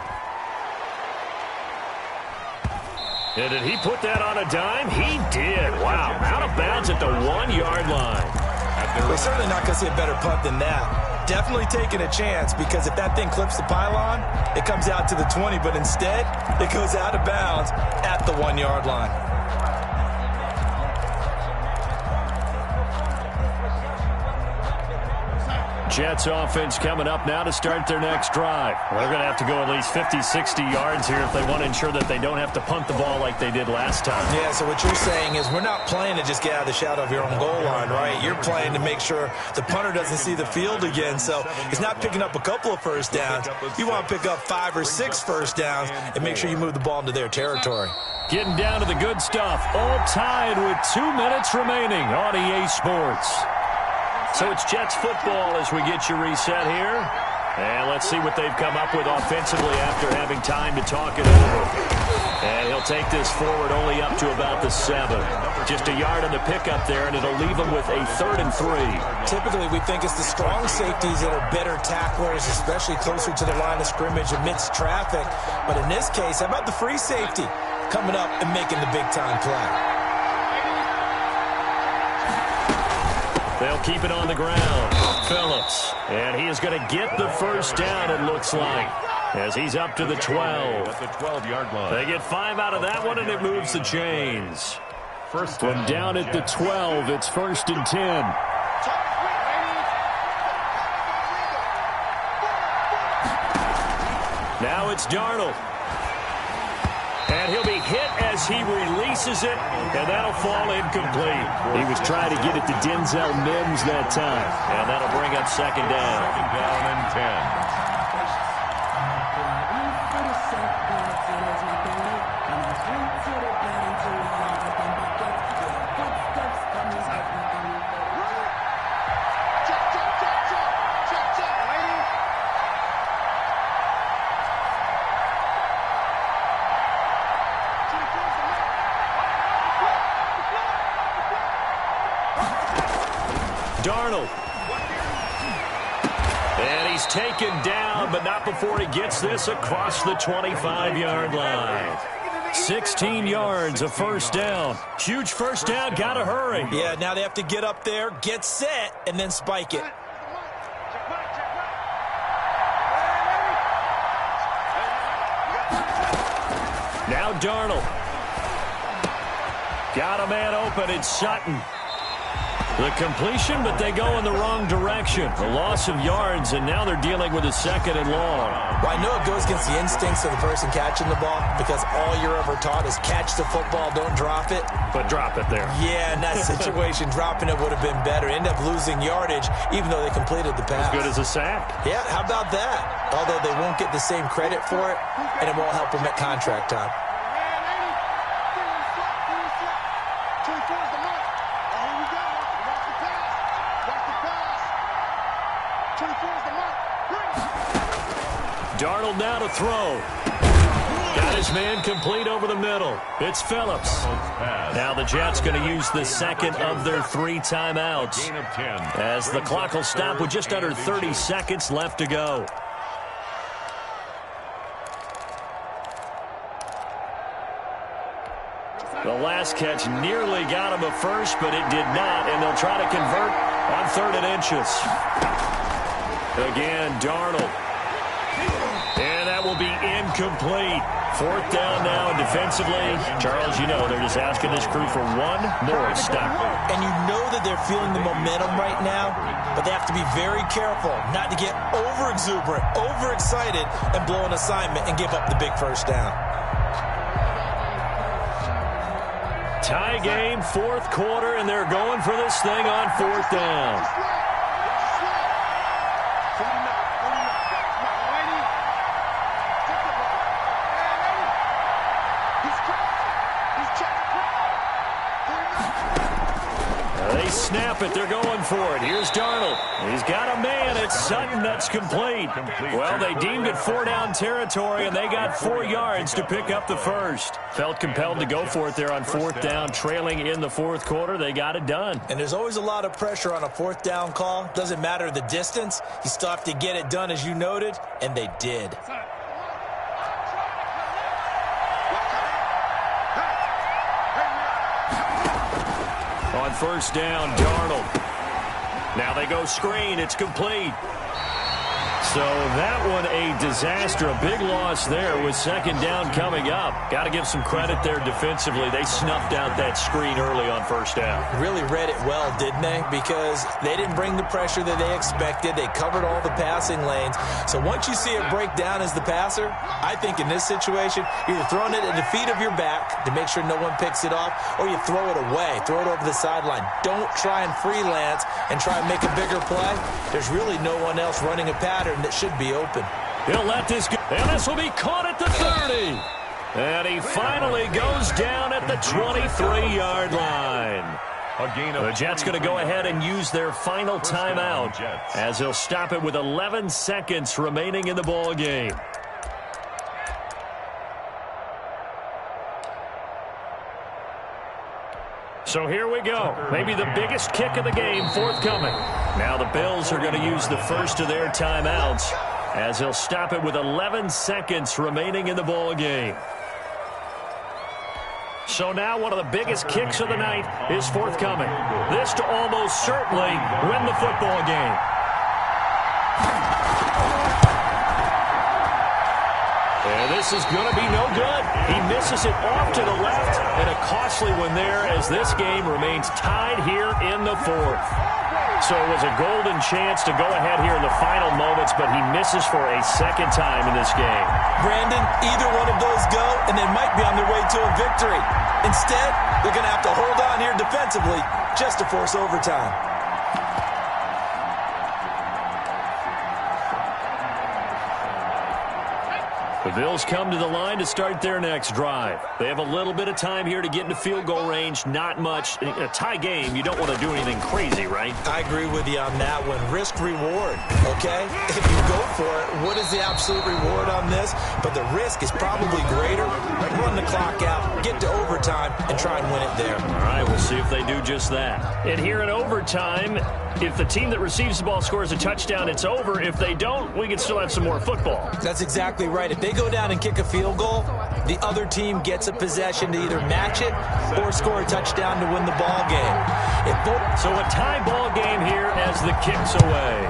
And did he put that on a dime? He did. Wow. Out of bounds at the 1-yard line. We're certainly not going to see a better punt than that. Definitely taking a chance, because if that thing clips the pylon, it comes out to the 20, but instead, it goes out of bounds at the 1-yard line. Jets offense coming up now to start their next drive. They're going to have to go at least 50, 60 yards here if they want to ensure that they don't have to punt the ball like they did last time. Yeah, so what you're saying is we're not playing to just get out of the shadow of your own goal line, right? You're playing to make sure the punter doesn't see the field again. So it's not picking up a couple of first downs. You want to pick up 5 or 6 first downs and make sure you move the ball into their territory. Getting down to the good stuff. All tied with 2 minutes remaining on EA Sports. So it's Jets football as we get you reset here. And let's see what they've come up with offensively after having time to talk it over. And he'll They'll take this forward only up to about the 7. Just a yard on the pickup there, and it'll leave them with a 3rd and 3. Typically, we think it's the strong safeties that are better tacklers, especially closer to the line of scrimmage amidst traffic. But in this case, how about the free safety coming up and making the big-time play? They'll keep it on the ground. Phillips. And he is going to get the first down, it looks like, as he's up to the 12. At the 12-yard line. They get 5 out of that one, and it moves the chains. From down at the 12, it's 1st and 10. Now it's Darnold. And he'll be hit as he releases it, and that'll fall incomplete. He was trying to get it to Denzel Mims that time. And that'll bring up 2nd down. 2nd down and 10. Darnold. And he's taken down, but not before he gets this across the 25-yard line. 16 yards, a first down. Huge first down, gotta hurry. Yeah, now they have to get up there, get set, and then spike it. Now Darnold. Got a man open, it's Sutton. The completion, but they go in the wrong direction. A loss of yards, and now they're dealing with a 2nd and long. Well, I know it goes against the instincts of the person catching the ball because all you're ever taught is catch the football, don't drop it. But drop it there. Yeah, in that situation, dropping it would have been better. End up losing yardage, even though they completed the pass. As good as a sack. Yeah, how about that? Although they won't get the same credit for it, and it won't help them at contract time. Darnold now to throw. Got his man complete over the middle. It's Phillips. Now the Jets going to use the 2nd of their 3 timeouts, Gain of 10. as the clock will stop with just under 30 seconds left to go. The last catch nearly got him a first, but it did not, and they'll try to convert on 3rd and inches. Again, Darnold. And that will be incomplete. 4th down now, and defensively, Charles, you know, they're just asking this crew for one more stop. And you know that they're feeling the momentum right now, but they have to be very careful not to get over-exuberant, over-excited, and blow an assignment and give up the big first down. Tie game, 4th quarter, and they're going for this thing on 4th down. They snap it. They're going for it. Here's Darnold. He's got a man. It's Sutton. That's complete. Well, they deemed it 4-down territory, and they got 4 yards to pick up the first. Felt compelled to go for it there on 4th down, trailing in the 4th quarter. They got it done. And there's always a lot of pressure on a 4th down call. Doesn't matter the distance. You still have to get it done, as you noted, and they did. On 1st down, Darnold. Now they go screen. It's complete. So that one a disaster. A big loss there with 2nd down coming up. Got to give some credit there defensively. They snuffed out that screen early on 1st down. Really read it well, didn't they? Because they didn't bring the pressure that they expected. They covered all the passing lanes. So once you see it break down as the passer, I think in this situation, you're either throwing it at the feet of your back to make sure no one picks it off, or you throw it away, throw it over the sideline. Don't try and freelance and try and make a bigger play. There's really no one else running a pattern that should be open. He'll let this go, and this will be caught at the 30. And he finally goes down at the 23-yard line. The Jets going to go ahead and use their final timeout as they'll stop it with 11 seconds remaining in the ball game. So here we go. Maybe the biggest kick of the game forthcoming. Now the Bills are going to use the first of their timeouts as they'll stop it with 11 seconds remaining in the ball game. So now one of the biggest kicks of the night is forthcoming. This to almost certainly win the football game. And this is going to be no good. He misses it off to the left, and a costly one there as this game remains tied here in the fourth. So it was a golden chance to go ahead here in the final moments, but he misses for a second time in this game. Brandon, either one of those go, and they might be on their way to a victory. Instead, they're going to have to hold on here defensively just to force overtime. The Bills come to the line to start their next drive. They have a little bit of time here to get into field goal range. Not much. In a tie game, you don't want to do anything crazy, right? I agree with you on that one. Risk-reward, okay? If you go for it, what is the absolute reward on this? But the risk is probably greater. Run the clock out, get to overtime, and try and win it there. All right, we'll see if they do just that. And here in overtime, if the team that receives the ball scores a touchdown, it's over. If they don't, we can still have some more football. That's exactly right. If they go down and kick a field goal, the other team gets a possession to either match it or score a touchdown to win the ball game. So a tie ball game here as the kick's away.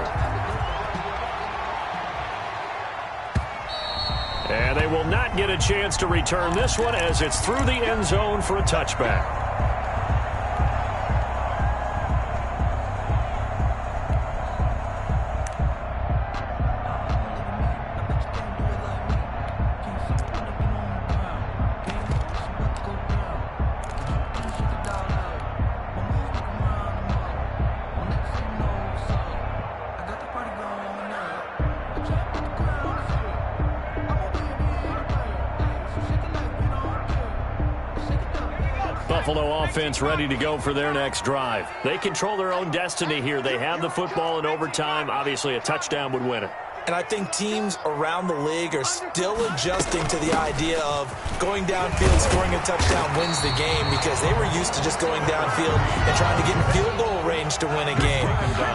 And they will not get a chance to return this one as it's through the end zone for a touchback. Buffalo offense ready to go for their next drive. They control their own destiny here. They have the football in overtime. Obviously, a touchdown would win it. And I think teams around the league are still adjusting to the idea of going downfield, scoring a touchdown wins the game, because they were used to just going downfield and trying to get in field goal range to win a game.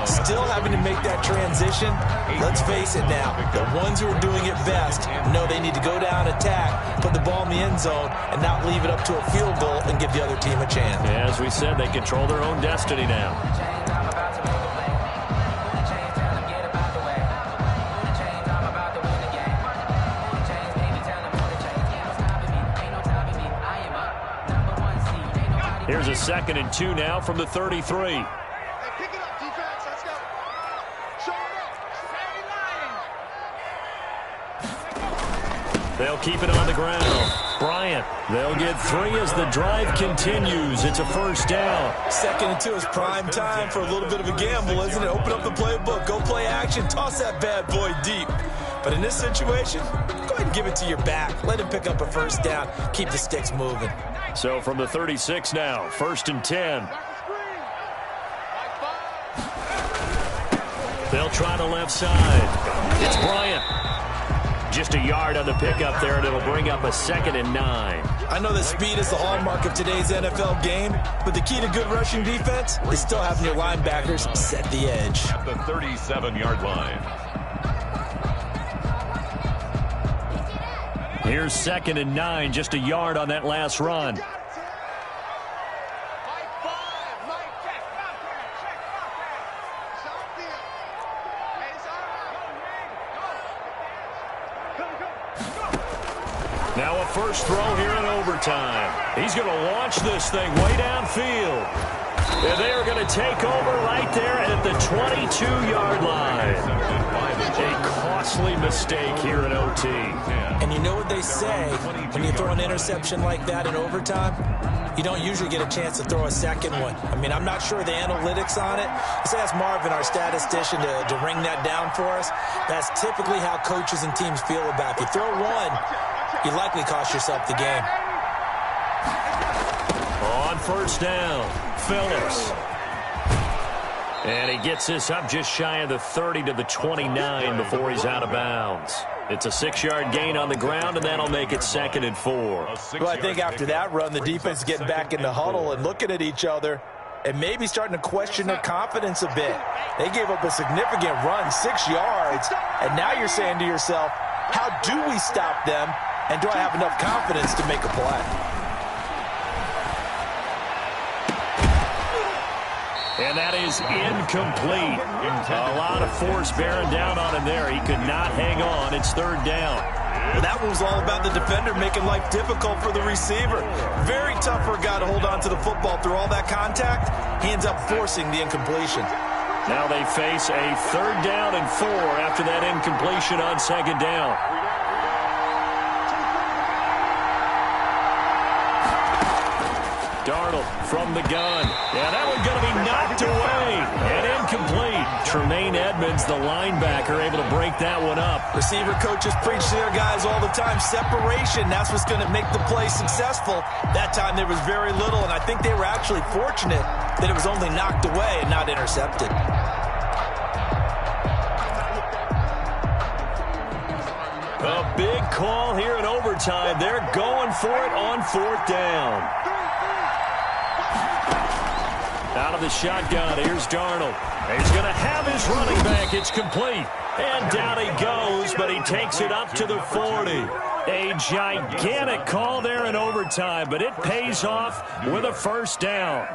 Still having to make that transition. Let's face it now, the ones who are doing it best know they need to go down, attack, put the ball in the end zone, and not leave it up to a field goal and give the other team a chance. Yeah, as we said, they control their own destiny now. Here's a 2nd and 2 now from the 33. Hey, pick it up, defense. Let's go. Show it up. They'll keep it on the ground. Bryant, they'll get 3 as the drive continues. It's a first down. 2nd and 2 is prime time for a little bit of a gamble, isn't it? Open up the playbook, go play action, toss that bad boy deep. But in this situation, go ahead and give it to your back. Let him pick up a first down. Keep the sticks moving. So from the 36 now, 1st and 10. They'll try the left side. It's Bryant. Just a yard on the pickup there, and it'll bring up a 2nd and 9. I know that speed is the hallmark of today's NFL game, but the key to good rushing defense is still having your linebackers set the edge. At the 37-yard line. Here's 2nd and 9, just a yard on that last run. Now a first throw here in overtime. He's going to launch this thing way downfield. And they are going to take over right there at the 22-yard line. A costly mistake here in OT. And you know what they say, when you throw an interception like that in overtime, you don't usually get a chance to throw a second one. I mean, I'm not sure the analytics on it. Let's ask Marvin, our statistician, to ring that down for us. That's typically how coaches and teams feel about it. If you throw one, you likely cost yourself the game. On first down, Phillips. And he gets this up just shy of the 30 to the 29 before he's out of bounds. It's a 6-yard gain on the ground, and that'll make it 2nd and 4. Well, I think after that run, the defense is getting back in the huddle and looking at each other and maybe starting to question their confidence a bit. They gave up a significant run, 6 yards, and now you're saying to yourself, how do we stop them, and do I have enough confidence to make a play? And that is incomplete. A lot of force bearing down on him there. He could not hang on. It's 3rd down. Well, that one was all about the defender making life difficult for the receiver. Very tough for a guy to hold on to the football through all that contact. He ends up forcing the incompletion. Now they face a 3rd down and 4 after that incompletion on 2nd down. Darnold from the gun. Yeah, that one's going to be knocked away and incomplete. Tremaine Edmonds, the linebacker, able to break that one up. Receiver coaches preach to their guys all the time. Separation, that's what's going to make the play successful. That time there was very little, and I think they were actually fortunate that it was only knocked away and not intercepted. A big call here in overtime. They're going for it on 4th down. Out of the shotgun, here's Darnold. He's going to have his running back. It's complete. And down he goes, but he takes it up to the 40. A gigantic call there in overtime, but it pays off with a 1st down.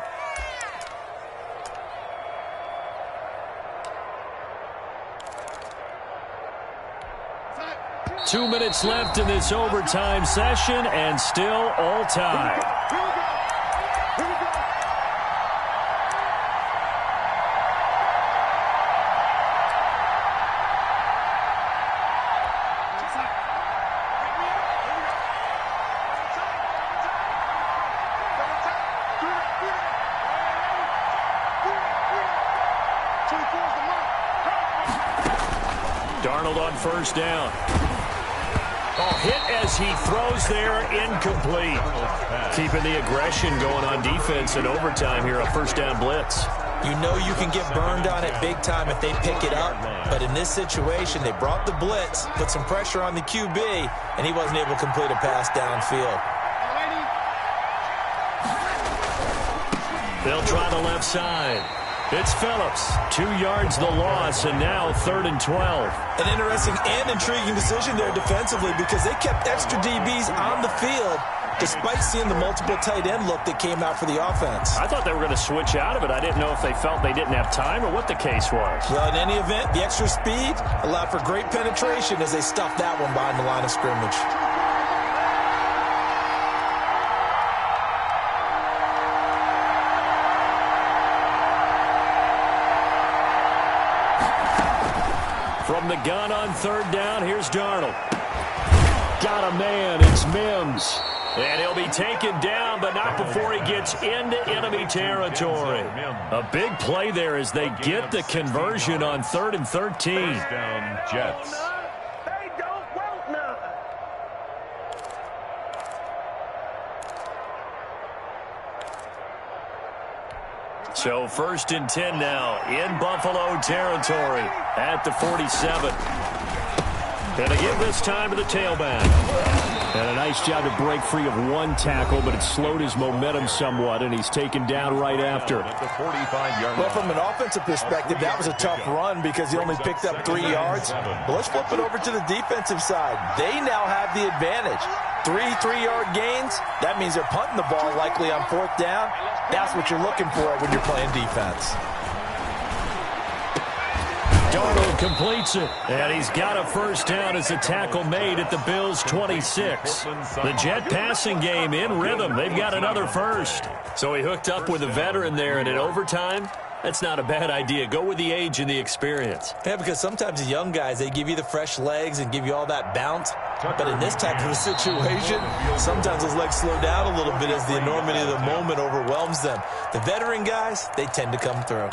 Two minutes left in this overtime session, and still all tied. Darnold on 1st down. Oh, hit as he throws there, incomplete. Keeping the aggression going on defense in overtime here, a 1st down blitz. You know you can get burned on it big time if they pick it up, but in this situation, they brought the blitz, put some pressure on the QB, and he wasn't able to complete a pass downfield. They'll try the left side. It's Phillips. 2 yards the loss, and now 3rd and 12. An interesting and intriguing decision there defensively because they kept extra DBs on the field despite seeing the multiple tight end look that came out for the offense. I thought they were going to switch out of it. I didn't know if they felt they didn't have time or what the case was. Well, in any event, the extra speed allowed for great penetration as they stuffed that one behind the line of scrimmage. From the gun on 3rd down, here's Darnold. Got a man, it's Mims. And he'll be taken down, but not before he gets into enemy territory. A big play there as they get the conversion on 3rd and 13. 1st down, Jets. They don't want none. So 1st and 10 now in Buffalo territory at the 47. And again this time to the tailback. And a nice job to break free of one tackle, but it slowed his momentum somewhat, and he's taken down right after. Well, from an offensive perspective, that was a tough run because he only picked up 3 yards. But let's flip it over to the defensive side. They now have the advantage. 3-3-yard gains, that means they're punting the ball likely on 4th down. That's what you're looking for when you're playing defense. Darnold completes it, and he's got a 1st down as a tackle made at the Bills' 26. The Jet passing game in rhythm. They've got another 1st. So he hooked up with a veteran there, and in overtime, that's not a bad idea. Go with the age and the experience. Yeah, because sometimes the young guys, they give you the fresh legs and give you all that bounce. But in this type of a situation, sometimes those legs slow down a little bit as the enormity of the moment overwhelms them. The veteran guys, they tend to come through.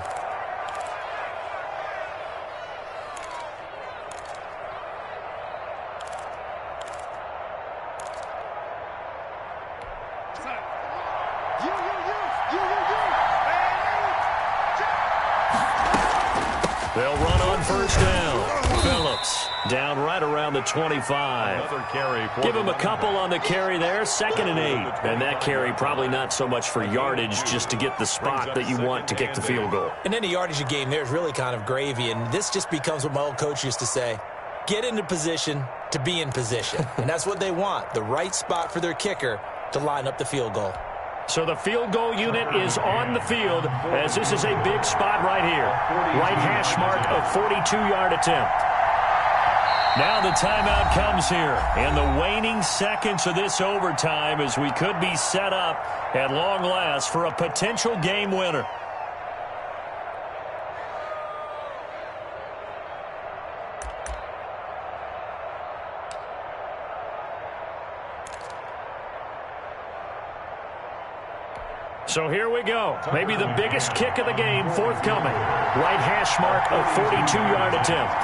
They'll run on 1st down. Phillips down right around the the 25. Another carry for Give him a couple on the carry there, 2nd and 8. And that carry probably not so much for yardage, just to get the spot that you want to kick the field goal. And then the yardage of game there is really kind of gravy, and this just becomes what my old coach used to say, get into position to be in position. And that's what they want, the right spot for their kicker to line up the field goal. So the field goal unit is on the field as this is a big spot right here. Right hash mark of 42-yard attempt. Now the timeout comes here. And the waning seconds of this overtime as we could be set up at long last for a potential game winner. So here we go. Maybe the biggest kick of the game forthcoming. Right hash mark of 42-yard attempt.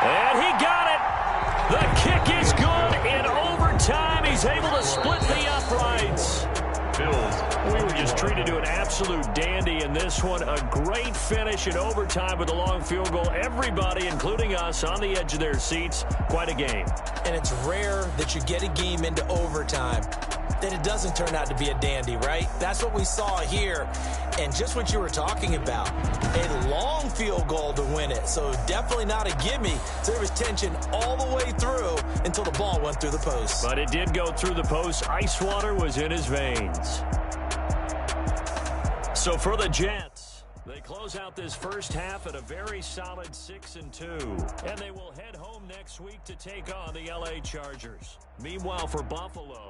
And he got it. The kick is good in overtime. He's able to split the uprights. We were just treated to an absolute dandy in this one. A great finish in overtime with a long field goal. Everybody, including us, on the edge of their seats. Quite a game. And it's rare that you get a game into overtime that it doesn't turn out to be a dandy, right? That's what we saw here. And just what you were talking about, a long field goal to win it. So definitely not a gimme. So there was tension all the way through until the ball went through the post. But it did go through the post. Ice water was in his veins. So for the Jets, they close out this first half at a very solid 6-2. And they will head home next week to take on the LA Chargers. Meanwhile, for Buffalo,